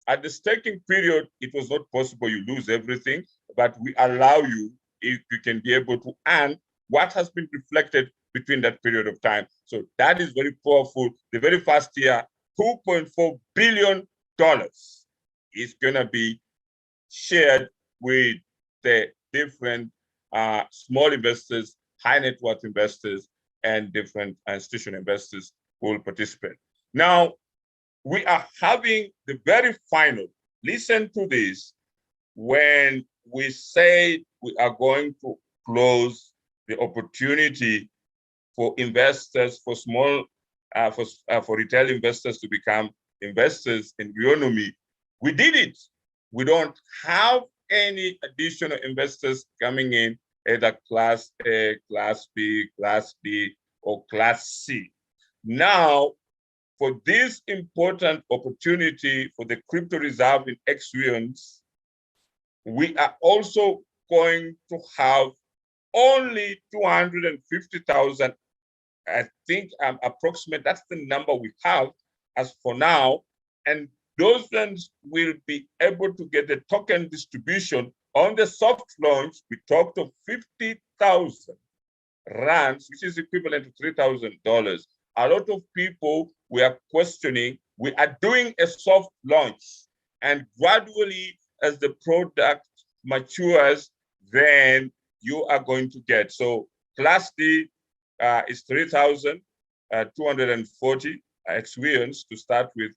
At the staking period, it was not possible, you lose everything, but we allow you, if you can be able to earn what has been reflected between that period of time. So that is very powerful. The very first year, $2.4 billion is gonna be shared with the different small investors, high net worth investors, and different institutional investors who will participate. Now, we are having the very final, listen to this, when we say we are going to close the opportunity for investors, for small, for retail investors to become investors in Weownomy, we did it. We don't have any additional investors coming in, either Class A, Class B, Class D, or Class C. Now, for this important opportunity for the crypto reserve in X-Williams, we are also going to have only 250,000 I think approximate, that's the number we have as for now. And those ones will be able to get the token distribution on the soft launch. We talked of 50,000 rands, which is equivalent to $3,000. A lot of people were questioning, we are doing a soft launch, and gradually as the product matures, then you are going to get. So Class D is 3,240 experience to start with,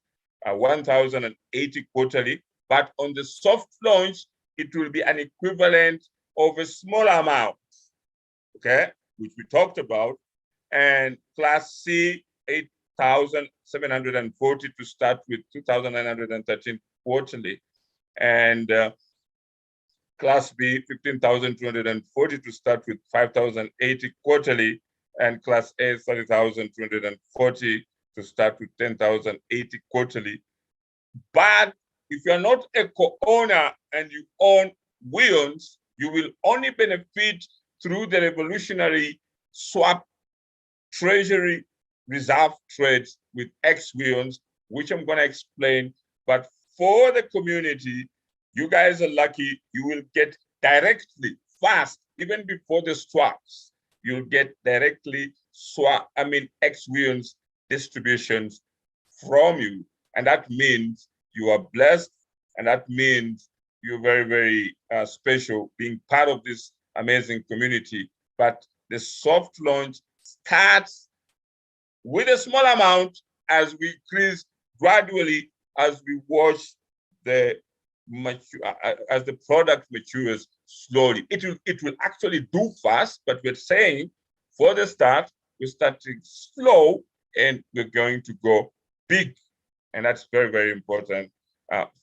1,080 quarterly. But on the soft launch, it will be an equivalent of a small amount, okay, which we talked about. And Class C, 8,740 to start with, 2,913 quarterly. And Class B, 15,240 to start with, 5,080 quarterly. And Class A, 30,240 to start with, 10,080 quarterly. But if you're not a co-owner and you own Weowns, you will only benefit through the revolutionary swap treasury reserve trades with Weowns, which I'm going to explain. But for the community, you guys are lucky. You will get directly, fast, even before the swaps, you'll get directly Weowns distributions from you. And that means you are blessed. And that means you're very, very special being part of this amazing community. But the soft launch starts with a small amount as we increase gradually as we watch the as the product matures slowly. It will actually do fast, but we're saying for the start, we're starting slow and we're going to go big. And that's very, very important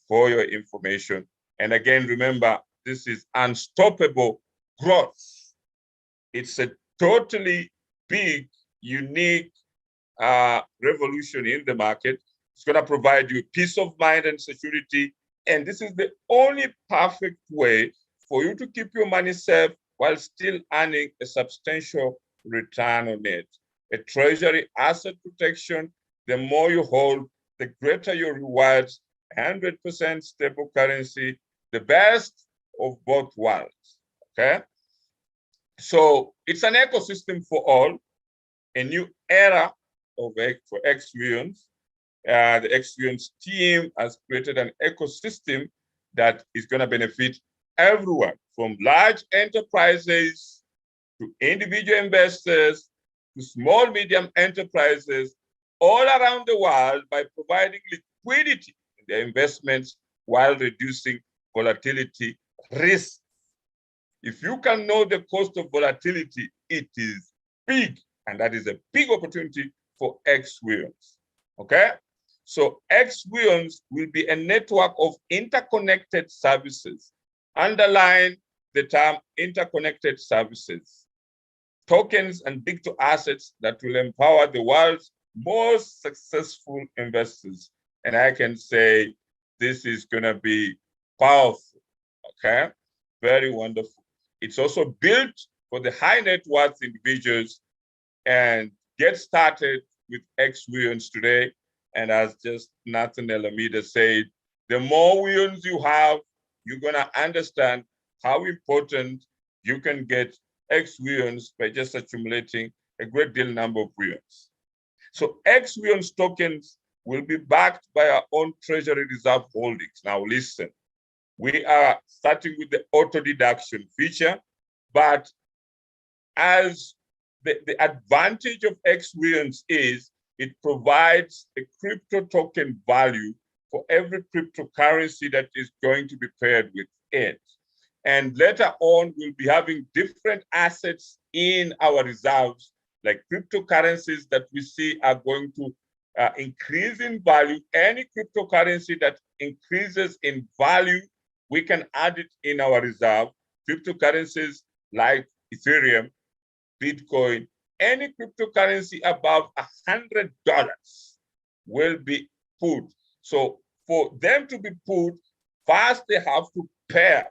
for your information. And again, remember, this is unstoppable growth. It's a totally big, unique revolution in the market. It's going to provide you peace of mind and security. And this is the only perfect way for you to keep your money safe while still earning a substantial return on it. A treasury asset protection, the more you hold, the greater your rewards. 100% stable currency, the best of both worlds, okay? So it's an ecosystem for all, a new era for Weowns. The Weowns team has created an ecosystem that is going to benefit everyone, from large enterprises to individual investors to small, medium enterprises all around the world, by providing liquidity in their investments while reducing volatility risk. If you can know the cost of volatility, it is big, and that is a big opportunity for Weowns, okay? So Weowns will be a network of interconnected services. Underline the term interconnected services. Tokens and digital assets that will empower the world's most successful investors. And I can say this is going to be powerful, okay? Very wonderful. It's also built for the high net worth individuals. And get started with Weowns today. And as just Nathan Alameda said, the more Weowns you have, you're going to understand how important you can get Weowns by just accumulating a great deal number of Weowns. So Weowns tokens will be backed by our own treasury reserve holdings. Now listen, we are starting with the auto deduction feature, but as the advantage of Weowns is it provides a crypto token value for every cryptocurrency that is going to be paired with it. And later on, we'll be having different assets in our reserves, like cryptocurrencies that we see are going to increase in value. Any cryptocurrency that increases in value, we can add it in our reserve. Cryptocurrencies like Ethereum, Bitcoin, any cryptocurrency above $100 will be put. So for them to be put, first they have to pair.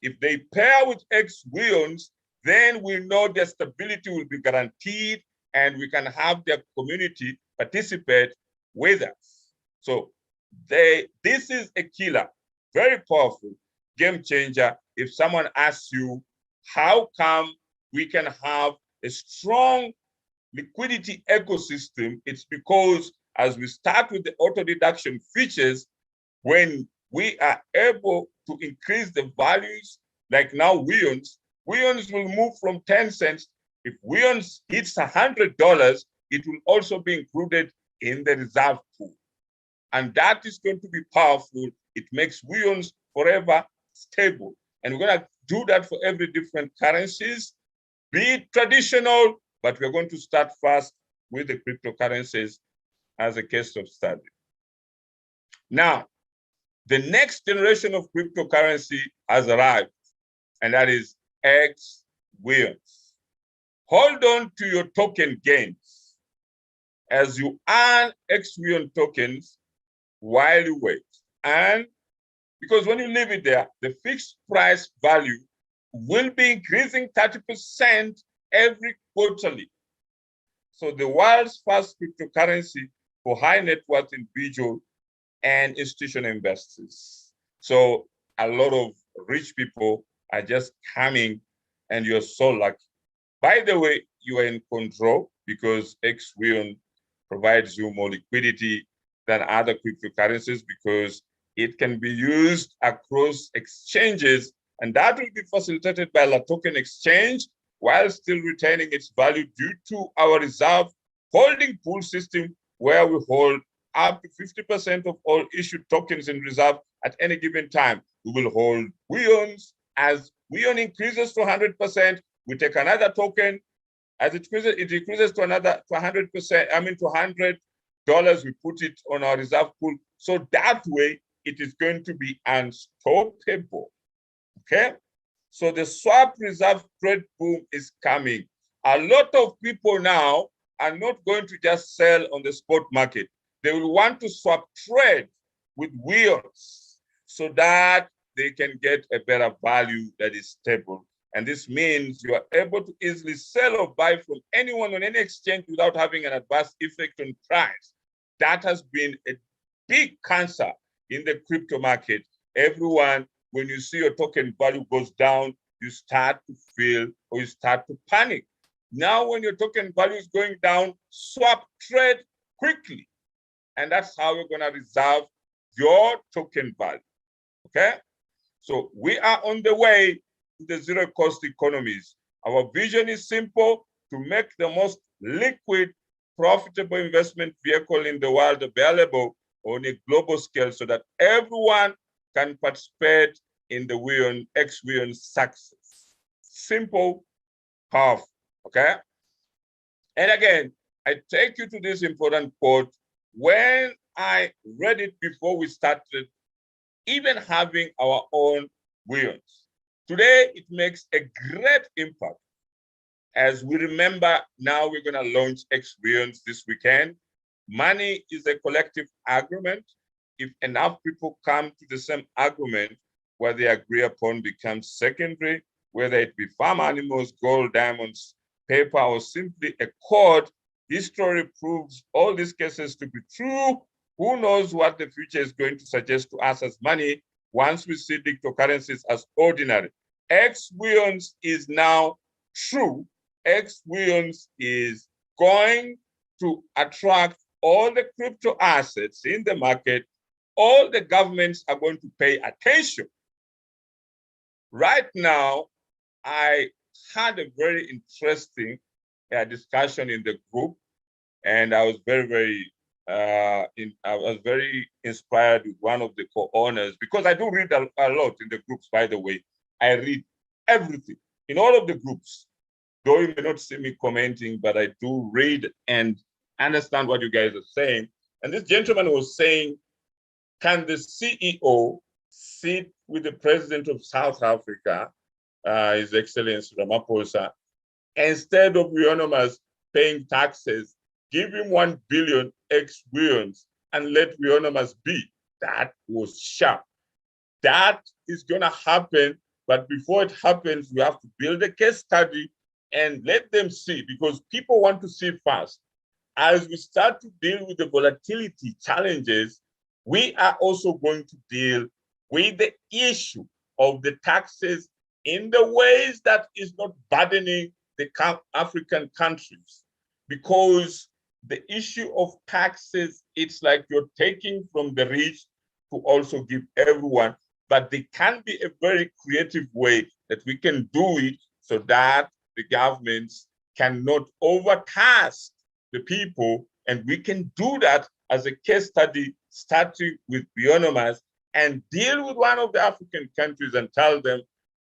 If they pair with Weowns, then we know their stability will be guaranteed and we can have their community participate with us. So this is a killer, very powerful game changer. If someone asks you, how come we can have a strong liquidity ecosystem? It's because as we start with the auto deduction features, when we are able to increase the values, like now Weowns will move from 10 cents. If Weowns hits $100, it will also be included in the reserve pool. And that is going to be powerful. It makes Weowns forever stable. And we're going to do that for every different currencies, be it traditional, but we're going to start first with the cryptocurrencies as a case of study. Now, the next generation of cryptocurrency has arrived, and that is Weowns. Hold on to your token gains as you earn Weowns tokens while you wait. And because when you leave it there, the fixed price value will be increasing 30% every quarterly. So the world's first cryptocurrency for high net worth individual and institutional investors. So a lot of rich people are just coming, and you're so lucky. By the way, you are in control because Weowns provides you more liquidity than other cryptocurrencies because it can be used across exchanges, and that will be facilitated by La Token Exchange while still retaining its value due to our reserve holding pool system, where we hold up to 50% of all issued tokens in reserve at any given time. We will hold Weowns. As Weowns increases to 100%, we take another token. As it increases to 100%, to $100, we put it on our reserve pool. So that way, it is going to be unstoppable. Okay? So the swap reserve trade boom is coming. A lot of people now are not going to just sell on the spot market. They will want to swap trade with Weowns so that they can get a better value that is stable. And this means you are able to easily sell or buy from anyone on any exchange without having an adverse effect on price. That has been a big cancer in the crypto market. Everyone, when you see your token value goes down, you start to feel or you start to panic. Now, when your token value is going down, swap trade quickly. And that's how we're going to reserve your token value. Okay? So we are on the way to the zero cost economies. Our vision is simple: to make the most liquid, profitable investment vehicle in the world available on a global scale so that everyone can participate in the Weowns success. Simple, powerful, okay? And again, I take you to this important quote. When I read it before we started even having our own Weowns, today it makes a great impact. As we remember, now we're going to launch Weowns this weekend. Money is a collective agreement. If enough people come to the same agreement, what they agree upon becomes secondary, whether it be farm animals, gold, diamonds, paper, or simply a code. History proves all these cases to be true. Who knows what the future is going to suggest to us as money once we see cryptocurrencies as ordinary. Weowns is now true. Weowns is going to attract all the crypto assets in the market. All the governments are going to pay attention. Right now, I had a very interesting discussion in the group, and I was very inspired with one of the co-owners, because I do read a lot in the groups, by the way. I read everything in all of the groups. Though you may not see me commenting, but I do read and understand what you guys are saying. And this gentleman was saying, can the CEO sit with the president of South Africa, His Excellency Ramaphosa, instead of Weownomy paying taxes, give him 1 billion Weowns and let Weownomy be? That was sharp. That is going to happen. But before it happens, we have to build a case study and let them see, because people want to see fast. As we start to deal with the volatility challenges, we are also going to deal with the issue of the taxes in the ways that is not burdening the African countries. Because the issue of taxes, it's like you're taking from the rich to also give everyone, but there can be a very creative way that we can do it so that the governments cannot overtask the people, and we can do that as a case study, starting with Weownomy, and deal with one of the African countries and tell them,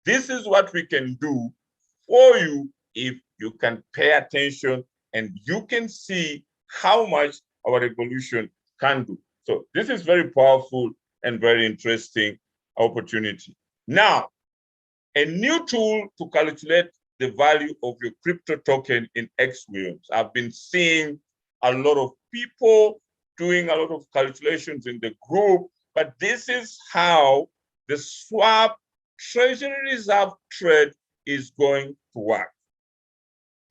this is what we can do for you if you can pay attention and you can see how much our revolution can do. So this is very powerful and very interesting opportunity. Now, a new tool to calculate the value of your crypto token in XWheels. I've been seeing a lot of people doing a lot of calculations in the group, but this is how the swap treasury reserve trade is going to work.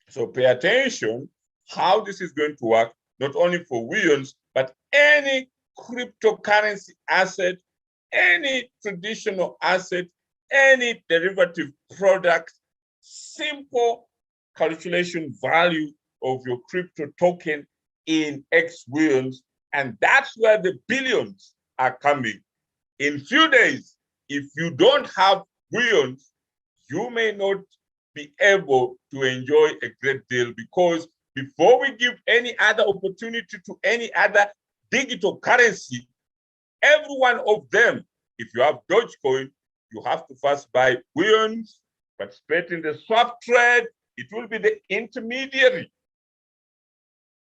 So pay attention how this is going to work, not only for Weowns, but any cryptocurrency asset, any traditional asset, any derivative product, simple calculation value of your crypto token in XWheels, and that's where the billions are coming. In few days, if you don't have Weowns, you may not be able to enjoy a great deal, because before we give any other opportunity to any other digital currency, every one of them, if you have Dogecoin, you have to first buy Weowns, participate in the swap trade. It will be the intermediary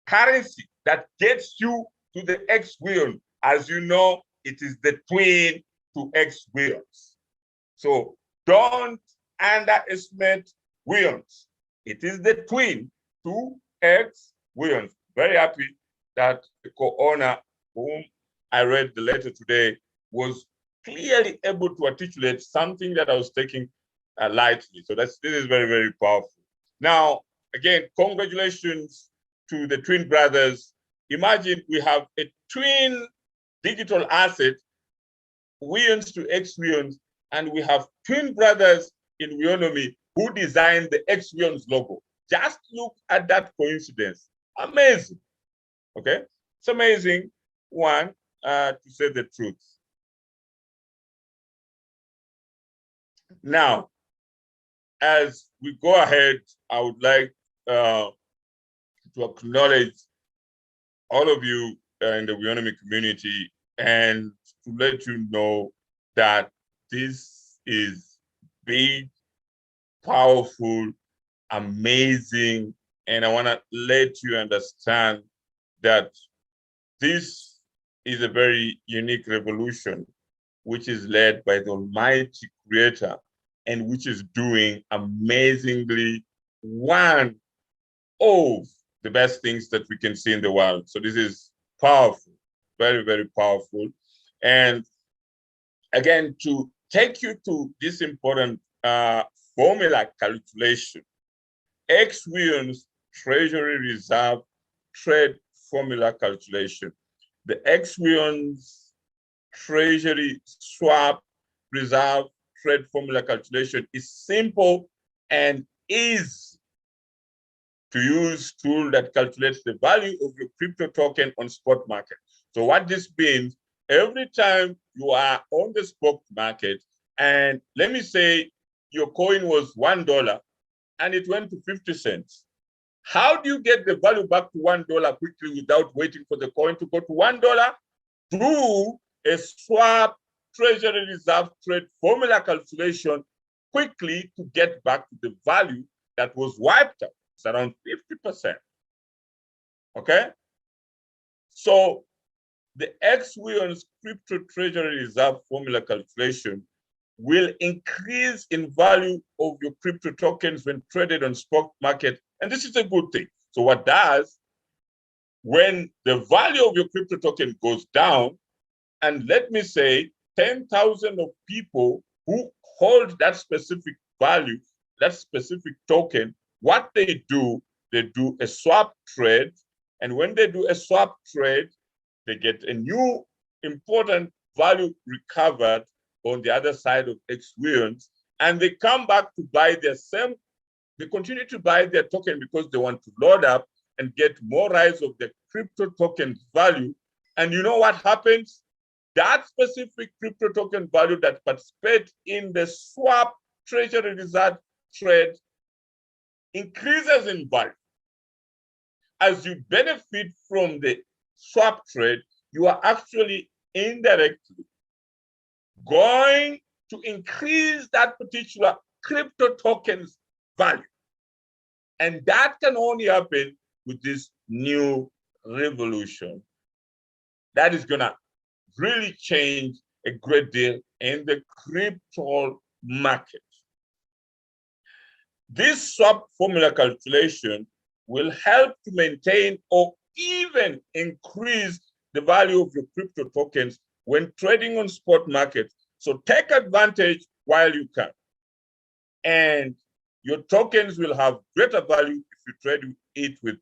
currency that gets you to the XWheon. As you know, it is the twin to XWheons. So don't underestimate Weowns. It is the twin to XWheons. Very happy that the co-owner, whom I read the letter today, was clearly able to articulate something that I was taking lightly. So this is very, very powerful. Now, again, congratulations to the twin brothers. Imagine we have a twin digital asset, Weowns to XWheons, and we have twin brothers in Weownomy who designed the XWheons logo. Just look at that coincidence. Amazing. Okay, it's amazing. One, to say the truth. Now, as we go ahead, I would like to acknowledge all of you in the Weownomy community and to let you know that this is big, powerful, amazing, and I want to let you understand that this is a very unique revolution, which is led by the Almighty Creator and which is doing amazingly one of the best things that we can see in the world. So this is powerful, very, very powerful. And again, to take you to this important formula calculation, XWheons Treasury Reserve Trade Formula Calculation. The XWheons Treasury Swap Reserve Trade Formula Calculation is simple and easy to use tool that calculates the value of your crypto token on spot market. So what this means, every time you are on the spot market, and let me say your coin was $1 and it went to 50 cents. How do you get the value back to $1 quickly without waiting for the coin to go to $1? Through a swap treasury reserve trade formula calculation quickly to get back to the value that was wiped out. It's around 50%. Okay? So the XWheons crypto treasury reserve formula calculation will increase in value of your crypto tokens when traded on spot market. And this is a good thing. So what does, when the value of your crypto token goes down, and let me say 10,000 of people who hold that specific value, that specific token, what they do a swap trade. And when they do a swap trade, they get a new important value recovered on the other side of Weowns, and they come back to buy their same, they continue to buy their token because they want to load up and get more rise of the crypto token value. And you know what happens? That specific crypto token value that participates in the swap treasury reserve trade increases in value. As you benefit from the swap trade, you are actually indirectly going to increase that particular crypto token's value. And that can only happen with this new revolution. That is going to really change a great deal in the crypto market. This swap formula calculation will help to maintain or even increase the value of your crypto tokens when trading on spot markets. So take advantage while you can. And your tokens will have greater value if you trade it with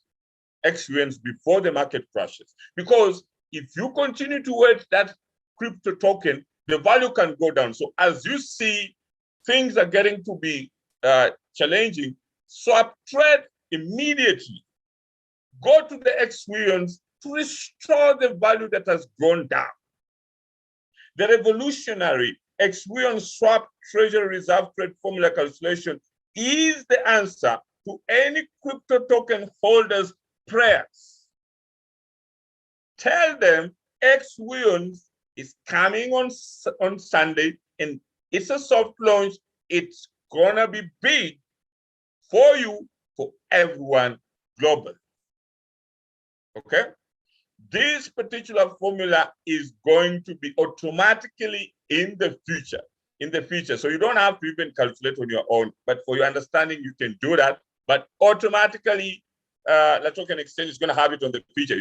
Weowns before the market crashes. Because if you continue to wait that crypto token, the value can go down. So as you see things are getting to be challenging, swap trade immediately. Go to the Weowns to restore the value that has gone down. The revolutionary Weowns swap treasury reserve trade formula calculation is the answer to any crypto token holders' prayers. Tell them Weowns is coming on Sunday, and it's a soft launch. It's gonna be big for you, for everyone globally. Okay? This particular formula is going to be automatically in the future. So you don't have to even calculate on your own, but for your understanding, you can do that. But automatically, the token exchange is going to have it on the future.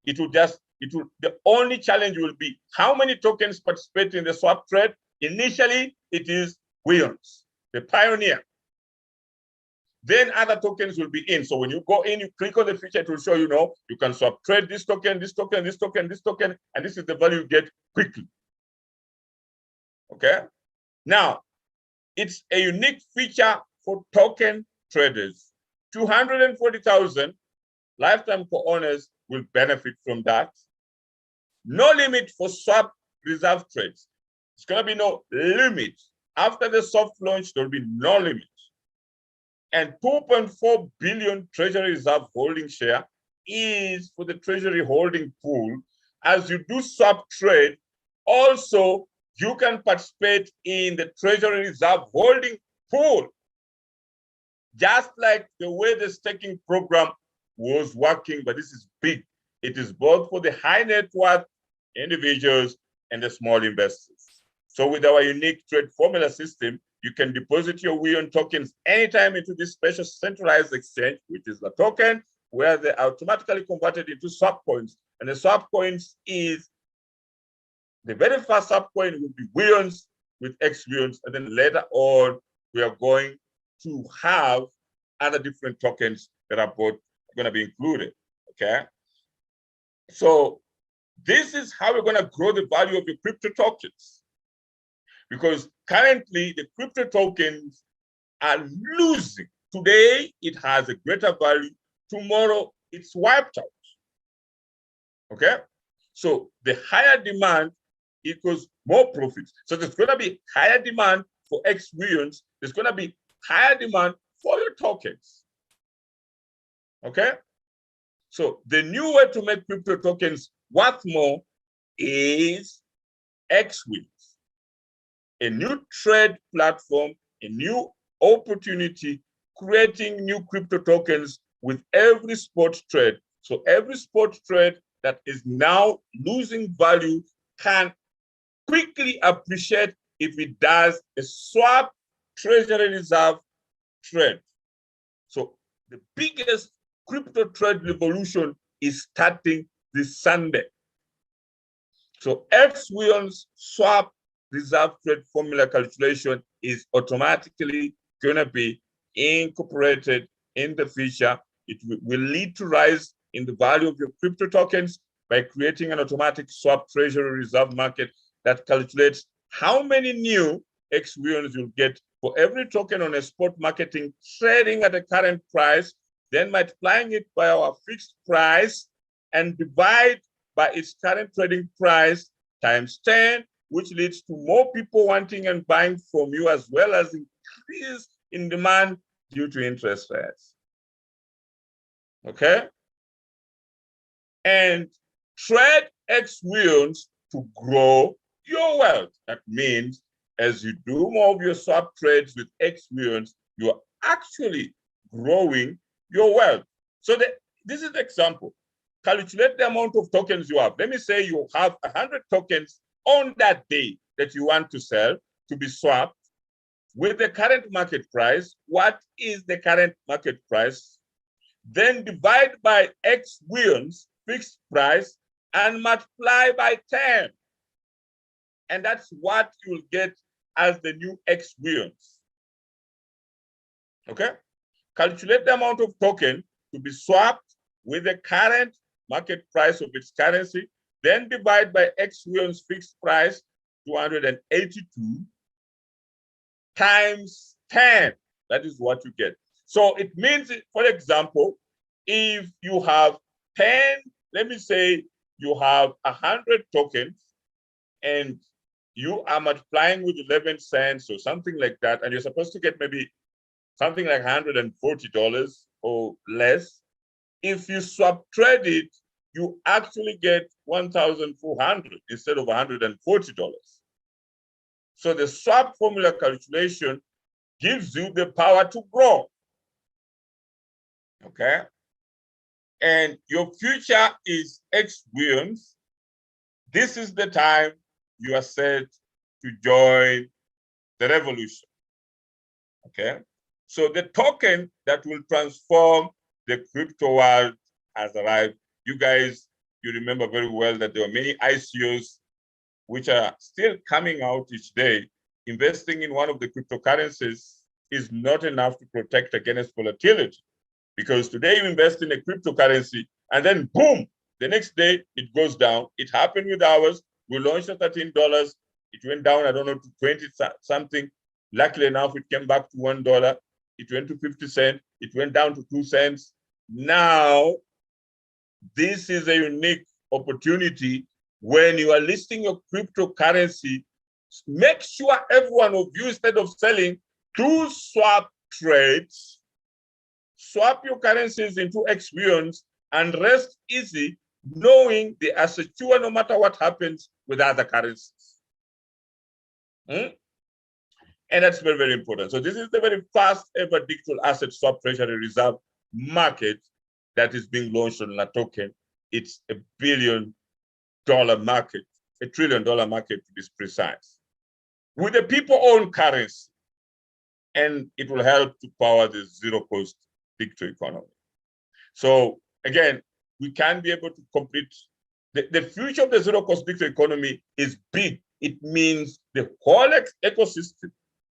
The only challenge will be how many tokens participate in the swap trade. Initially, it is Weowns, the pioneer. Then other tokens will be in. So when you go in, you click on the feature, it will show you know you can swap trade this token, this token, this token, this token, and this is the value you get quickly. Okay. Now, it's a unique feature for token traders. 240,000 lifetime co-owners will benefit from that. No limit for swap reserve trades. It's going to be no limit. After the soft launch, there will be no limit. And 2.4 billion treasury reserve holding share is for the treasury holding pool. As you do swap trade, also you can participate in the treasury reserve holding pool, just like the way the staking program was working, but this is big. It is both for the high net worth individuals and the small investors. So with our unique trade formula system, you can deposit your Weownomy tokens anytime into this special centralized exchange, which is the token, where they're automatically converted into swap coins. And the swap coins is the very first swap coin will be Weownomy with Weownomy, and then later on, we are going to have other different tokens that are both going to be included. Okay. So this is how we're going to grow the value of your crypto tokens. Because currently the crypto tokens are losing. Today, it has a greater value. Tomorrow, it's wiped out. Okay? So the higher demand equals more profits. So there's going to be higher demand for Weownomy. There's going to be higher demand for your tokens. Okay? So the new way to make crypto tokens worth more is Weownomy. A new trade platform, a new opportunity, creating new crypto tokens with every spot trade. So every spot trade that is now losing value can quickly appreciate if it does a swap treasury reserve trade. So the biggest crypto trade revolution is starting this Sunday. So Weownomy swap reserve trade formula calculation is automatically going to be incorporated in the future. It will lead to rise in the value of your crypto tokens by creating an automatic swap treasury reserve market that calculates how many new XWIONs you'll get for every token on a spot marketing trading at the current price, then multiplying it by our fixed price and divide by its current trading price times 10, which leads to more people wanting and buying from you, as well as increase in demand due to interest rates. Okay? And trade XWIONs to grow your wealth. That means as you do more of your swap trades with XWIONs, you're actually growing your wealth. So this is the example. Calculate the amount of tokens you have. Let me say you have 100 tokens on that day that you want to sell to be swapped with the current market price. What is the current market price? Then divide by XWIONs fixed price and multiply by 10. And that's what you'll get as the new XWIONs. Okay? Calculate the amount of token to be swapped with the current market price of its currency, then divide by XWIONs fixed price, 282, times 10. That is what you get. So it means, for example, if you have 10, let me say you have 100 tokens and you are multiplying with 11 cents or something like that, and you're supposed to get maybe something like $140 or less. If you swap trade it, you actually get 1,400 instead of $140. So the swap formula calculation gives you the power to grow. Okay? And your future is XWIONs. This is the time you are set to join the revolution. Okay? So the token that will transform the crypto world has arrived. You guys, you remember very well that there were many ICOs which are still coming out each day. Investing in one of the cryptocurrencies is not enough to protect against volatility, because today you invest in a cryptocurrency and then boom, the next day it goes down. It happened with ours. We launched at $13. It went down, I don't know, to 20 something. Luckily enough, it came back to $1. It went to 50 cents. It went down to 2 cents. Now, this is a unique opportunity. When you are listing your cryptocurrency, make sure every one of you, instead of selling, do swap trades, swap your currencies into XWIONs, and rest easy knowing they are secure no matter what happens with other currencies. And that's very, very important. So this is the very first ever digital asset swap treasury reserve market that is being launched on La Token. It's $1 billion market, $1 trillion market to be precise, with the people-owned currency, and it will help to power the zero-cost digital economy. So again, we can be able to complete the future of the zero-cost digital economy is big. It means the whole ecosystem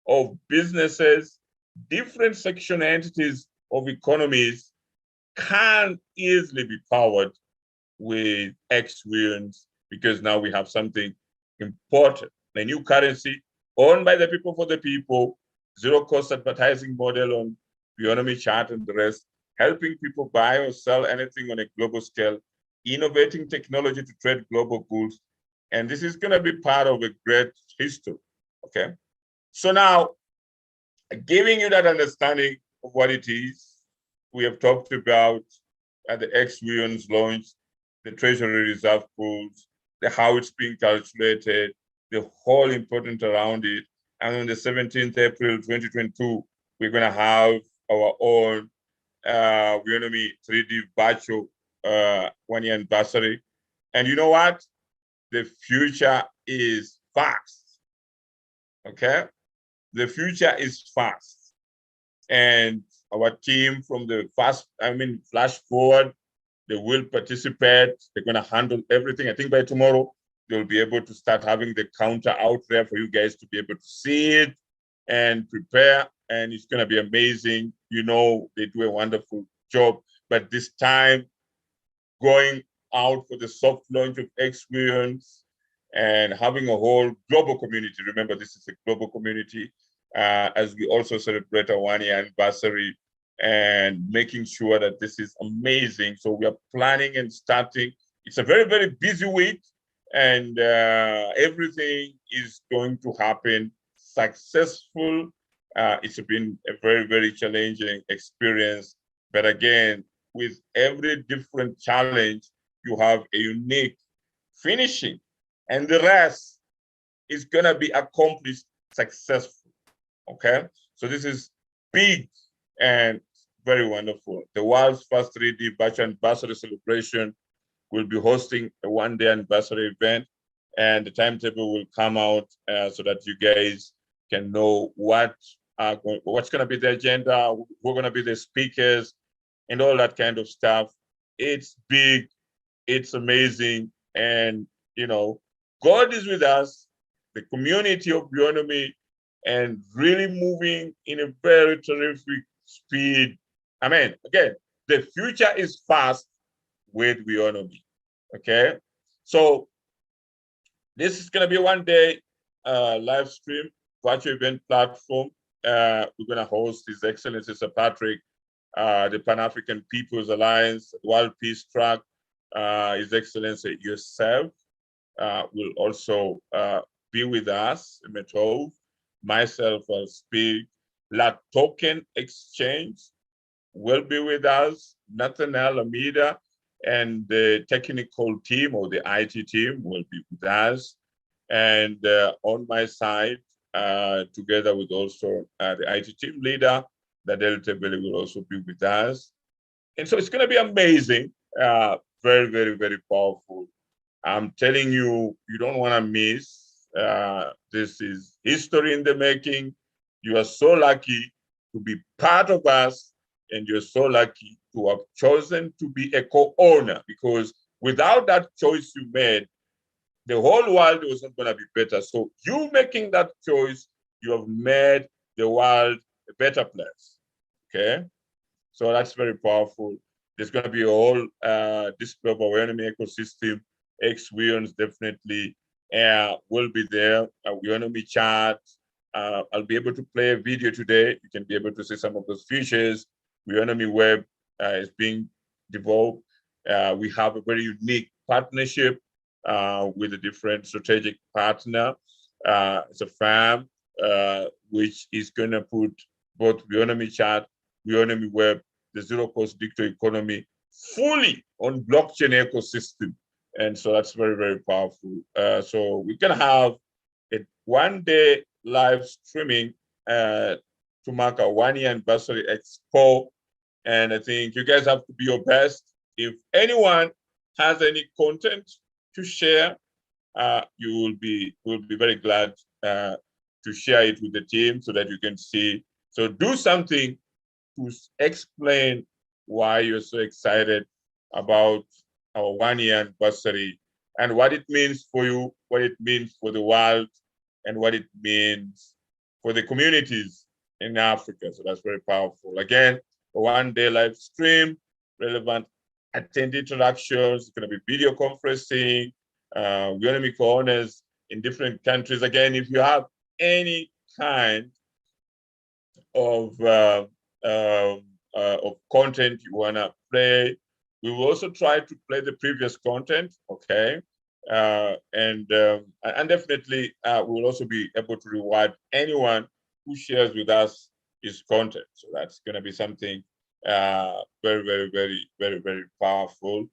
of businesses, different section entities of economies can easily be powered with XWIONs, because now we have something important, a new currency owned by the people for the people, zero-cost advertising model on Weownomy chart and the rest, helping people buy or sell anything on a global scale, innovating technology to trade global goods. And this is going to be part of a great history. Okay. So now, giving you that understanding of what it is, we have talked about at the XWIONs launch, the treasury reserve pools, how it's being calculated, the whole important around it. And on the 17th April 2022, we're going to have our own Weownomy 3D virtual 1-year anniversary. And you know what? The future is fast. Okay? The future is fast. And our team from the Flash Forward, they will participate. They're going to handle everything. I think by tomorrow, they'll be able to start having the counter out there for you guys to be able to see it. and prepare, and it's going to be amazing. You know, they do a wonderful job, but this time going out for the soft launch of Experience and having a whole global community. Remember, this is a global community as we also celebrate our 1-year anniversary and making sure that this is amazing. So we are planning and starting. It's a very, very busy week, and everything is going to happen successful. It's been a very, very challenging experience. But again, with every different challenge, you have a unique finishing, and the rest is going to be accomplished successful. Okay, so this is big and very wonderful. The world's first 3D virtual anniversary celebration will be hosting a 1-day anniversary event, and the timetable will come out so that you guys can know what's going to be the agenda, who are going to be the speakers, and all that kind of stuff. It's big, it's amazing, and you know, God is with us, the community of Weownomy, and really moving in a very terrific speed. I mean, again, the future is fast with Weownomy. Okay, so this is going to be a 1-day live stream virtual event platform. We're going to host His Excellency Sir Patrick, the Pan-African People's Alliance World Peace Track. His Excellency yourself will also be with us, Metov. Myself will speak. La Token Exchange will be with us. Nathaniel Amida and the technical team or the IT team will be with us. And on my side, together with also the IT team leader, the Delta Belly will also be with us. And so it's going to be amazing. Very, very, very powerful. I'm telling you, you don't want to miss. This is history in the making. You are so lucky to be part of us, and you're so lucky to have chosen to be a co-owner, because without that choice you made, the whole world was not going to be better. So you making that choice, you have made the world a better place. Okay, so that's very powerful. There's going to be a whole display of our Weownomy ecosystem. X-Weons definitely will be there. Weownomy chat. I'll be able to play a video today. You can be able to see some of those features. Weownomy Web is being developed. We have a very unique partnership with a different strategic partner. It's a firm which is going to put both Weownomy chat, Weownomy Web, the zero-cost digital economy fully on blockchain ecosystem. And so that's very, very powerful. So we can have a 1-day live streaming to mark our 1-year anniversary expo. And I think you guys have to be your best. If anyone has any content to share, we'll be very glad to share it with the team so that you can see. So do something to explain why you're so excited about our 1-year anniversary and what it means for you, what it means for the world, and what it means for the communities in Africa. So that's very powerful. Again, a 1-day live stream, relevant attendee interactions. It's going to be video conferencing. We're going to be co-owners in different countries. Again, if you have any kind of content you want to play, we will also try to play the previous content, okay? And definitely we will also be able to reward anyone who shares with us his content. So that's going to be something very, very, very, very, very powerful.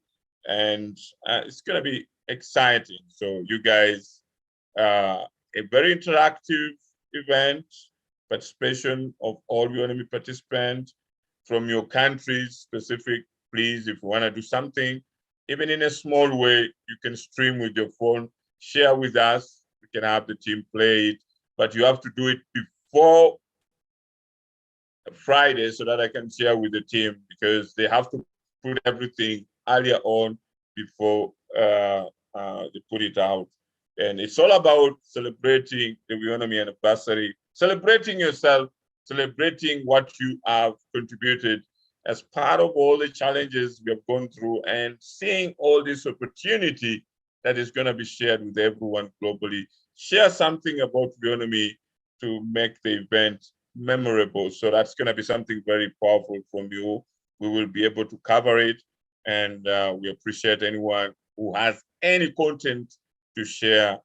And it's going to be exciting. So you guys, a very interactive event, participation of all Weownomy participants from your countries specific. Please, if you want to do something, even in a small way, you can stream with your phone, share with us. We can have the team play it, but you have to do it before Friday so that I can share with the team, because they have to put everything earlier on before they put it out. And it's all about celebrating the Weownomy anniversary, celebrating yourself, celebrating what you have contributed as part of all the challenges we have gone through, and seeing all this opportunity that is going to be shared with everyone globally. Share something about Weownomy to make the event memorable. So that's going to be something very powerful from you. We will be able to cover it, and we appreciate anyone who has any content to share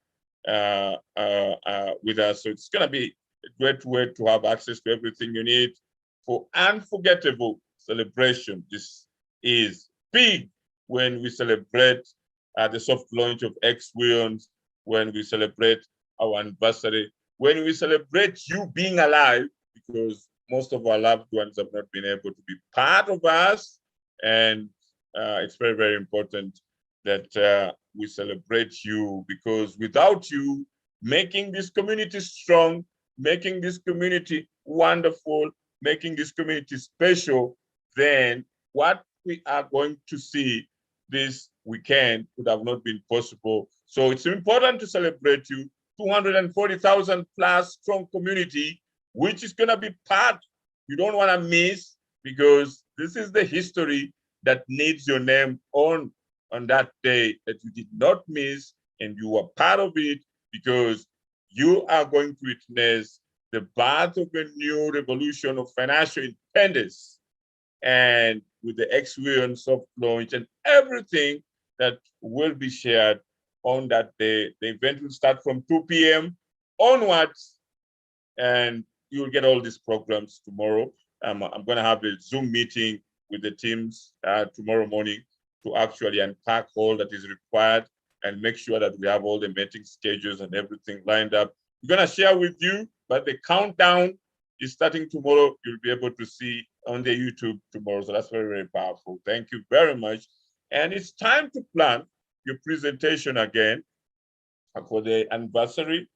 with us. So it's going to be a great way to have access to everything you need for unforgettable celebration. This is big when we celebrate the soft launch of X-Williams, when we celebrate our anniversary, when we celebrate you being alive, because most of our loved ones have not been able to be part of us. And it's very, very important that we celebrate you, because without you making this community strong, making this community wonderful, making this community special, then what we are going to see this weekend would have not been possible. So it's important to celebrate you. 240,000 plus strong community, which is going to be part you don't want to miss, because this is the history that needs your name on that day that you did not miss, and you are part of it, because you are going to witness the birth of a new revolution of financial independence. And with the X-Williams soft launch and everything that will be shared on that day, the event will start from 2 p.m. onwards, and you'll get all these programs tomorrow. I'm going to have a Zoom meeting with the teams tomorrow morning to actually unpack all that is required and make sure that we have all the meeting schedules and everything lined up. We're going to share with you, but the countdown is starting tomorrow. You'll be able to see on the YouTube tomorrow. So that's very, very powerful. Thank you very much. And it's time to plan your presentation again for the anniversary.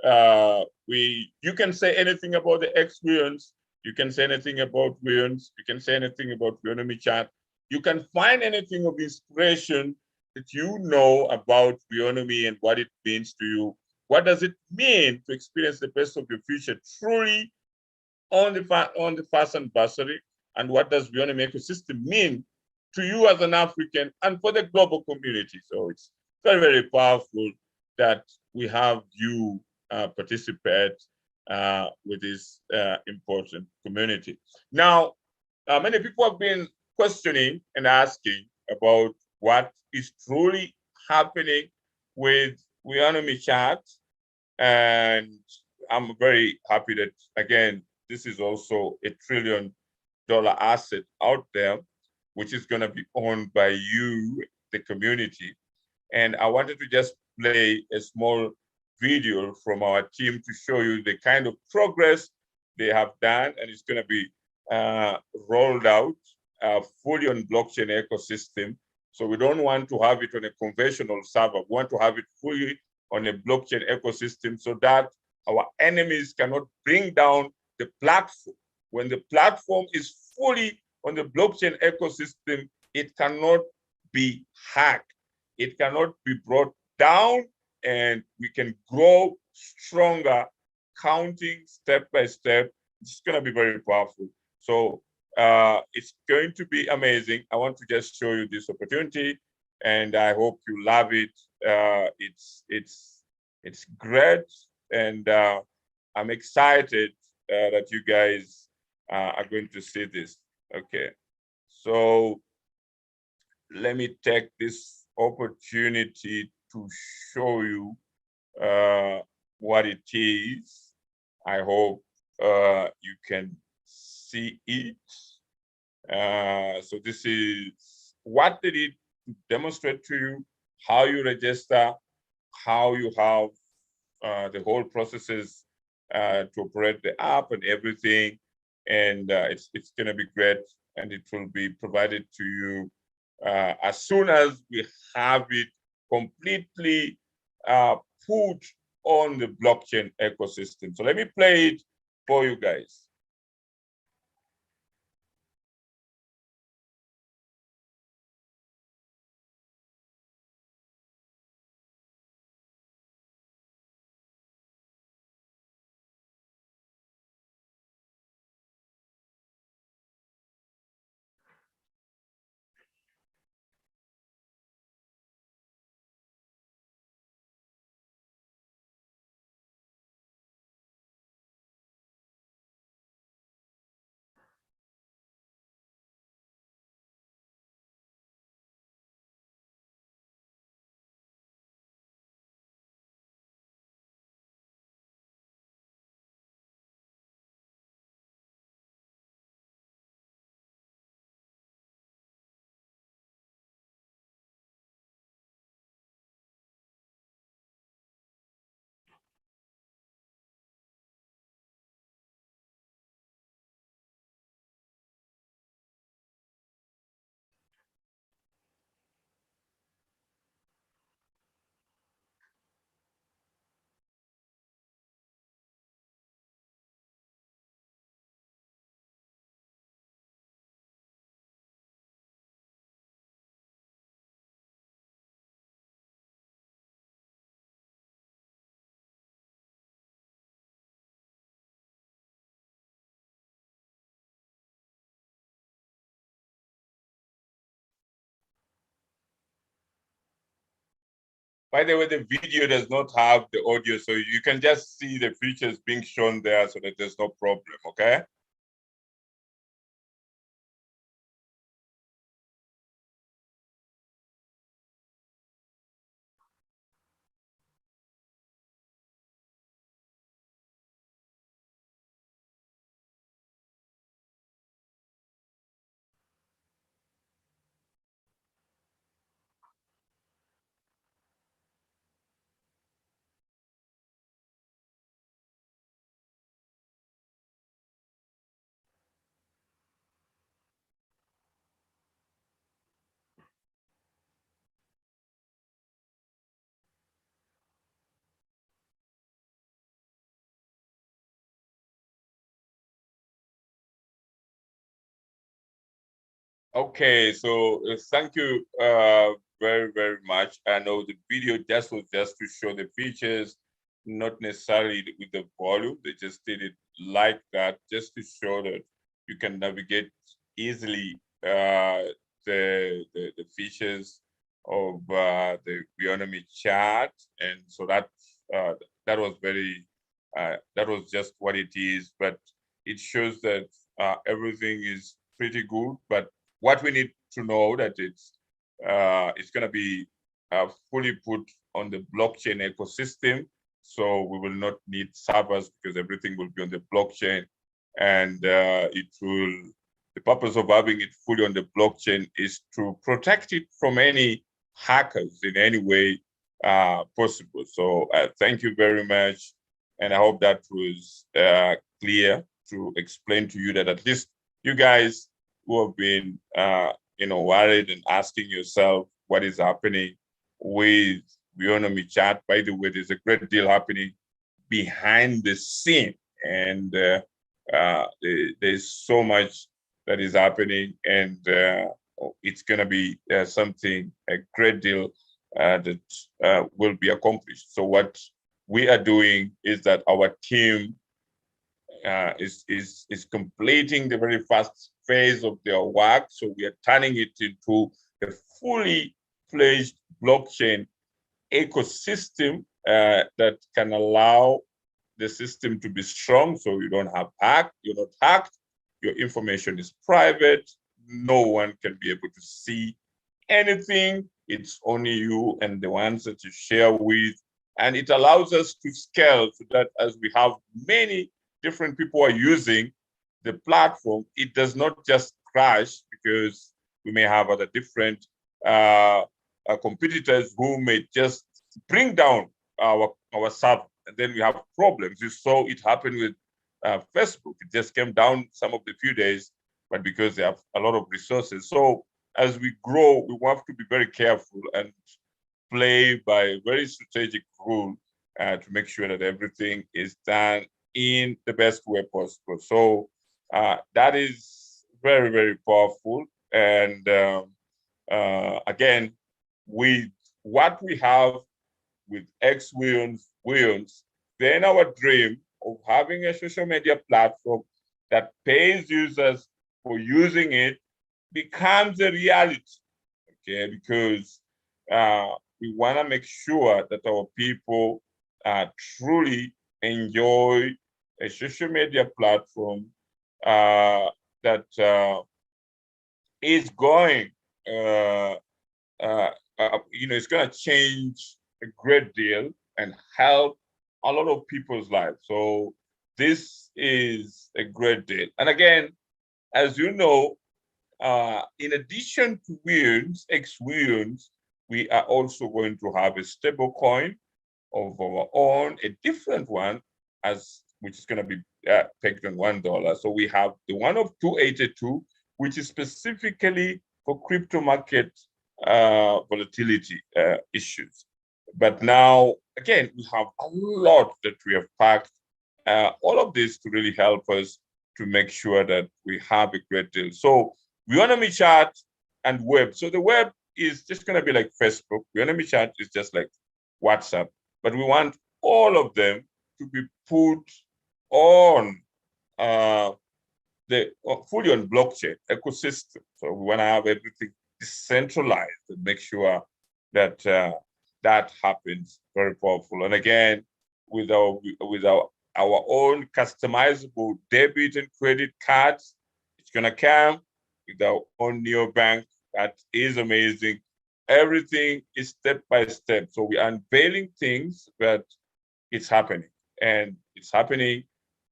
You can say anything about the X-Williams. You can say anything about Williams. You can say anything about Weownomy chat. You can find anything of inspiration that you know about Weownomy and what it means to you. What does it mean to experience the best of your future truly on the first anniversary? And what does Weownomy ecosystem mean to you as an African and for the global community? So it's very, very powerful that we have you participate with this important community. Now, many people have been questioning and asking about what is truly happening with Weownomy chat. And I'm very happy that, again, this is also $1 trillion asset out there, which is going to be owned by you, the community. And I wanted to just play a small video from our team to show you the kind of progress they have done, and it's going to be rolled out fully on blockchain ecosystem. So we don't want to have it on a conventional server. We want to have it fully on a blockchain ecosystem so that our enemies cannot bring down the platform. When the platform is fully on the blockchain ecosystem, it cannot be hacked. It cannot be brought down, and we can grow stronger, counting step by step. It's going to be very powerful. So it's going to be amazing. I want to just show you this opportunity, and I hope you love it. It's great, and I'm excited that you guys are going to see this. Okay, so let me take this opportunity to show you what it is. I hope you can see it. So this is what they did to demonstrate to you how you register, how you have the whole processes to operate the app and everything. And it's going to be great, and it will be provided to you as soon as we have it completely put on the blockchain ecosystem. So let me play it for you guys. By the way, the video does not have the audio, so you can just see the features being shown there so that there's no problem, okay? Okay, so thank you very, very much. I know the video just was just to show the features, not necessarily with the volume. They just did it like that, just to show that you can navigate easily the features of the Weownomy chart. And so that was very, that was just what it is, but it shows that everything is pretty good. But what we need to know that it's going to be fully put on the blockchain ecosystem. So we will not need servers because everything will be on the blockchain, and it will. The purpose of having it fully on the blockchain is to protect it from any hackers in any way possible. So thank you very much, and I hope that was clear to explain to you that at least you guys who have been worried and asking yourself what is happening with Weownomy chat. By the way, there's a great deal happening behind the scene, and there's so much that is happening, and it's going to be something, a great deal that will be accomplished. So what we are doing is that our team is completing the very first phase of their work. So we are turning it into a fully fledged blockchain ecosystem that can allow the system to be strong. So you don't have hacked, you're not hacked, your information is private, no one can be able to see anything. It's only you and the ones that you share with. And it allows us to scale so that as we have many different people are using the platform, it does not just crash because we may have other different competitors who may just bring down our server, and then we have problems. You saw it happen with Facebook. It just came down some of the few days, but because they have a lot of resources. So as we grow, we have to be very careful and play by a very strategic rule to make sure that everything is done in the best way possible. So that is very, very powerful. And again, with what we have with Weowns, then our dream of having a social media platform that pays users for using it becomes a reality, okay? Because we want to make sure that our people truly enjoy a social media platform that is going, it's going to change a great deal and help a lot of people's lives. So this is a great deal. And again, as you know, in addition to Weowns, we are also going to have a stable coin of our own, a different one, which is going to be pegged on $1. So we have the one of 282, which is specifically for crypto market volatility issues. But now, again, we have a lot that we have packed, all of this to really help us to make sure that we have a great deal. So Weownomy chat and web. So the web is just going to be like Facebook. Weownomy chat is just like WhatsApp. But we want all of them to be put on fully on blockchain ecosystem. So we want to have everything decentralized and make sure that that happens. Very powerful. And again, with our own customizable debit and credit cards, it's gonna come with our own neobank. That is amazing. Everything is step by step. So we're unveiling things, but it's happening, and it's happening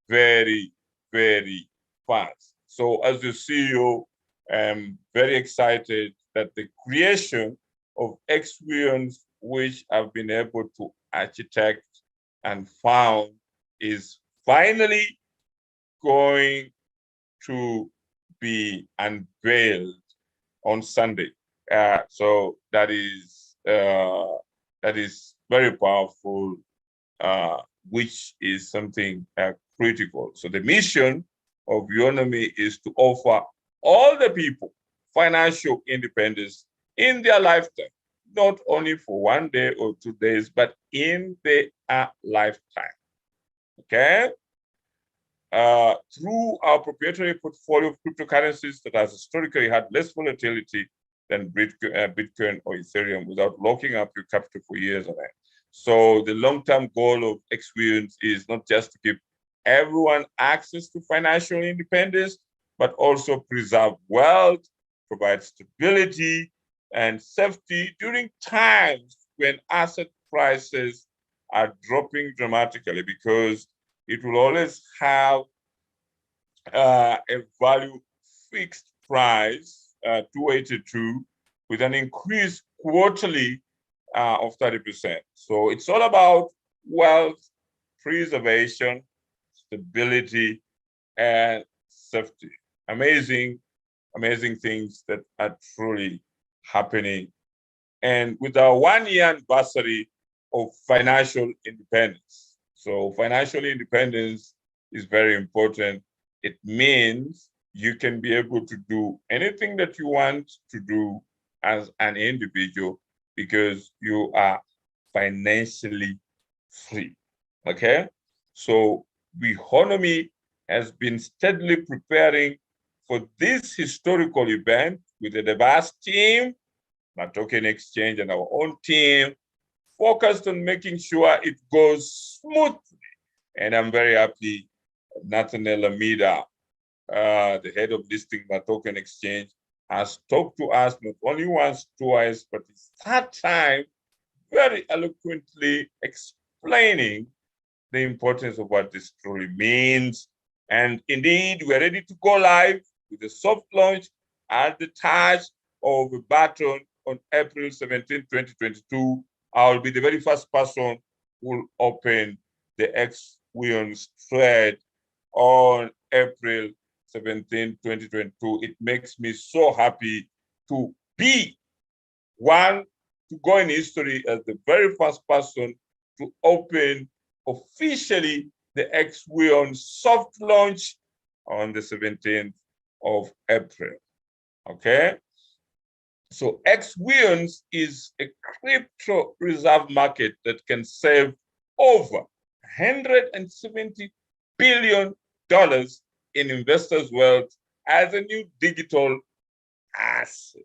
very, very fast. So as the CEO, I'm very excited that the creation of experience which I've been able to architect and found is finally going to be unveiled on Sunday. So that is very powerful, which is something critical. So the mission of Weownomy is to offer all the people financial independence in their lifetime, not only for 1 day or 2 days, but in their lifetime. Okay? Through our proprietary portfolio of cryptocurrencies that has historically had less volatility than Bitcoin or Ethereum without locking up your capital for years on end. So the long-term goal of Experience is not just to give everyone access to financial independence, but also preserve wealth, provide stability and safety during times when asset prices are dropping dramatically, because it will always have a value fixed price, 282, with an increase quarterly of 30%. So it's all about wealth preservation, stability, and safety. Amazing, amazing things that are truly happening. And with our 1-year anniversary of financial independence. So financial independence is very important. It means you can be able to do anything that you want to do as an individual because you are financially free. Okay? So Weownomy has been steadily preparing for this historical event with a diverse team, my token exchange, and our own team, focused on making sure it goes smoothly. And I'm very happy Nathaniel Amida, the head of listing my token exchange, has talked to us not only once, twice, but it's third time, very eloquently explaining the importance of what this truly means. And indeed, we're ready to go live with a soft launch at the touch of a button on April 17, 2022. I'll be the very first person who will open the Weownomy thread on April 17, 2022. It makes me so happy to be one to go in history as the very first person to open officially the Weownomy soft launch on the 17th of April. Okay? So Weownomy is a crypto reserve market that can save over $170 billion in investors' wealth as a new digital asset.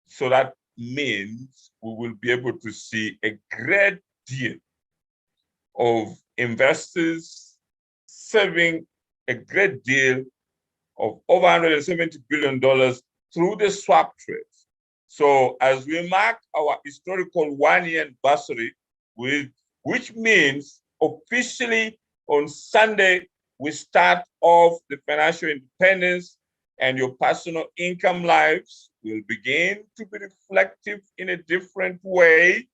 So that means we will be able to see a great deal of investors saving a great deal of over $170 billion through the swap trades. So as we mark our historical 1-year anniversary, which means officially on Sunday, we start off the financial independence, and your personal income lives will begin to be reflective in a different way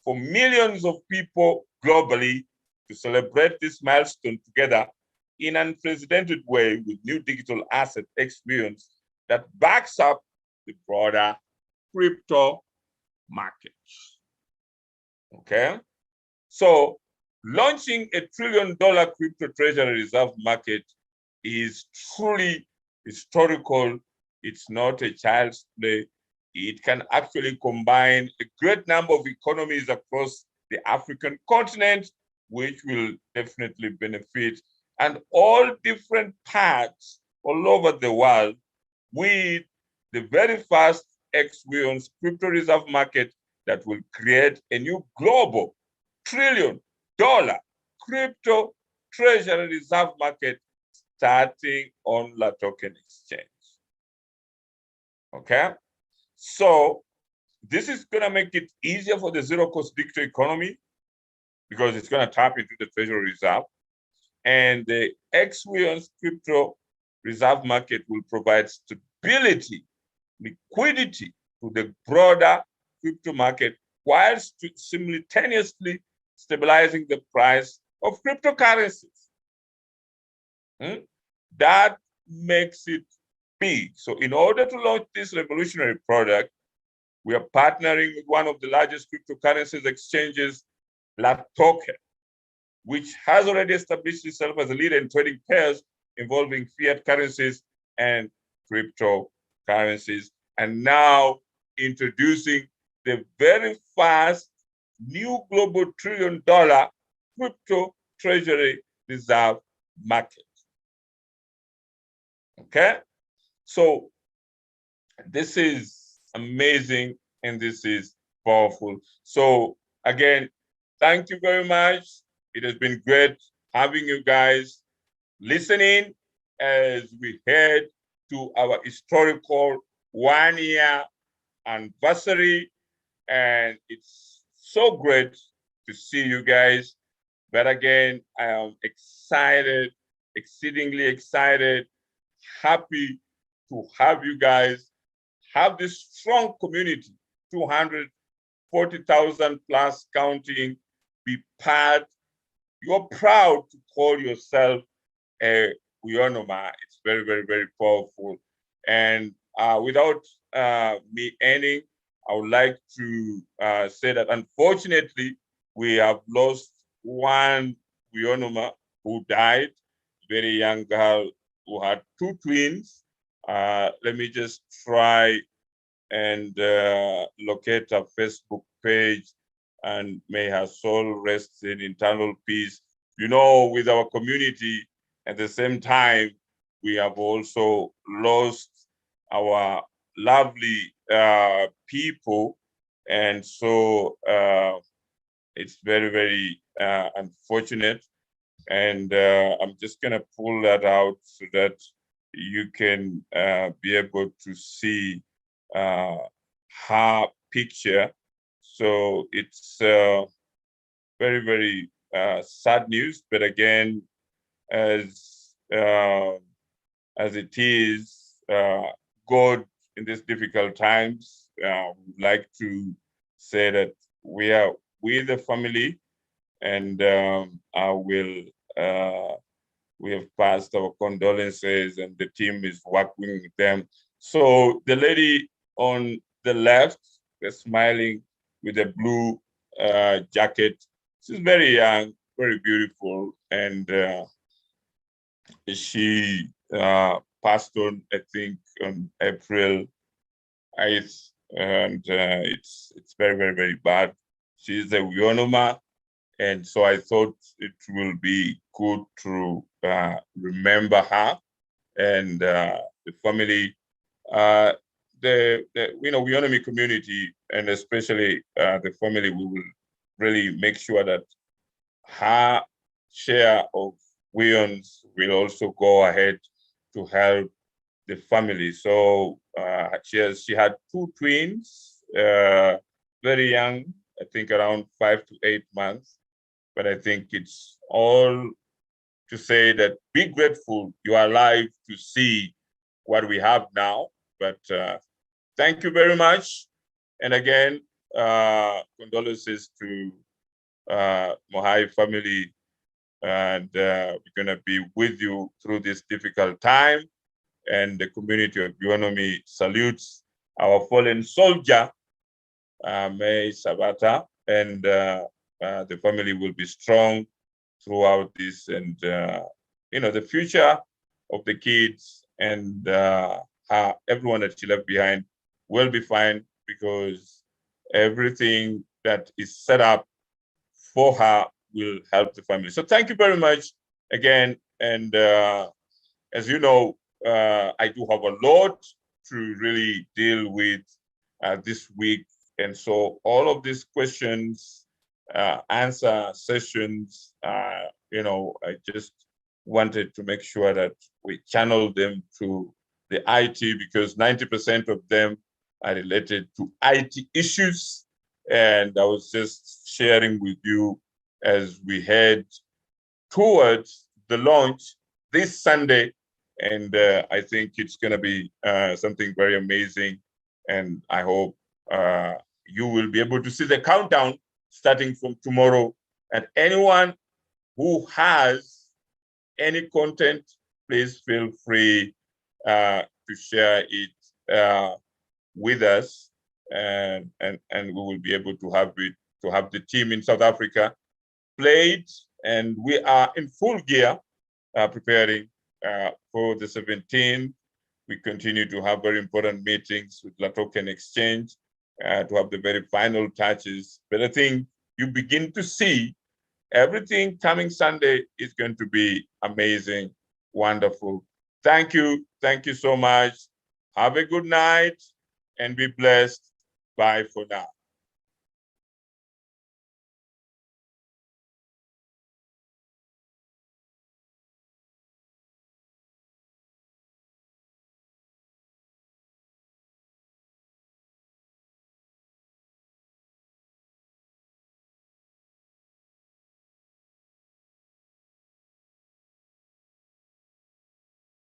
for millions of people globally to celebrate this milestone together in an unprecedented way with new digital asset experience that backs up the broader crypto market. Okay? So launching a $1 trillion crypto treasury reserve market is truly historical. It's not a child's play. It can actually combine a great number of economies across the African continent, which will definitely benefit, and all different parts all over the world with the very first Weownomy crypto reserve market that will create a new global trillion-dollar crypto treasury reserve market starting on La Token Exchange. Okay, so this is going to make it easier for the zero-cost digital economy because it's going to tap into the treasury reserve, and the XWeons crypto reserve market will provide stability, liquidity to the broader crypto market, whilst simultaneously stabilizing the price of cryptocurrencies. That makes it big. So in order to launch this revolutionary product, we are partnering with one of the largest cryptocurrencies exchanges, La Token, which has already established itself as a leader in trading pairs involving fiat currencies and cryptocurrencies, and now introducing the very fast new global trillion-dollar crypto treasury reserve market. Okay, so this is amazing and this is powerful. So again, thank you very much. It has been great having you guys listening as we head to our historical 1-year anniversary. And it's so great to see you guys. But again, I am excited, exceedingly excited, happy to have you guys have this strong community, 240,000 plus counting, be part. You're proud to call yourself a Weownomy. It's very, very, very powerful. And without me ending, I would like to say that unfortunately, we have lost one Weownomy who died, very young girl who had 2 twins. Let me just try and locate her Facebook page, and may her soul rest in eternal peace. You know, with our community, at the same time, we have also lost our lovely people. And so it's very, very unfortunate. And I'm just gonna pull that out so that you can be able to see her picture. So it's very, very sad news, but again, as it is, God in these difficult times, would like to say that we are with the family, and we have passed our condolences, and the team is working with them. So the lady on the left, the smiling with a blue jacket, she's very young, very beautiful, and she passed on, I think, on April 8th, and it's very, very, very bad. She's a Weownomy, and so I thought it will be good to remember her and the family, the Weownomy community, and especially the family. We will really make sure that her share of Weons will also go ahead to help the family. So she had 2 twins, very young, I think around 5 to 8 months. But I think it's all to say that be grateful you are alive to see what we have now. But thank you very much. And again, condolences to Mohai family, and we're gonna be with you through this difficult time. And the community of Weownomy salutes our fallen soldier, May Sabata, and the family will be strong throughout this, and the future of the kids and everyone that she left behind will be fine, because everything that is set up for her will help the family. So thank you very much again. And as you know, I do have a lot to really deal with this week. And so all of these questions, answer sessions, I just wanted to make sure that we channel them to the IT, because 90% of them are related to IT issues. And I was just sharing with you as we head towards the launch this Sunday. And I think it's going to be something very amazing. And I hope you will be able to see the countdown starting from tomorrow. And anyone who has any content, please feel free to share it with us, and we will be able to have the team in South Africa played, and we are in full gear preparing for the 17th. We continue to have very important meetings with La Token Exchange to have the very final touches. But I think you begin to see everything coming Sunday is going to be amazing, wonderful. Thank you. Thank you so much. Have a good night and be blessed. Bye for now.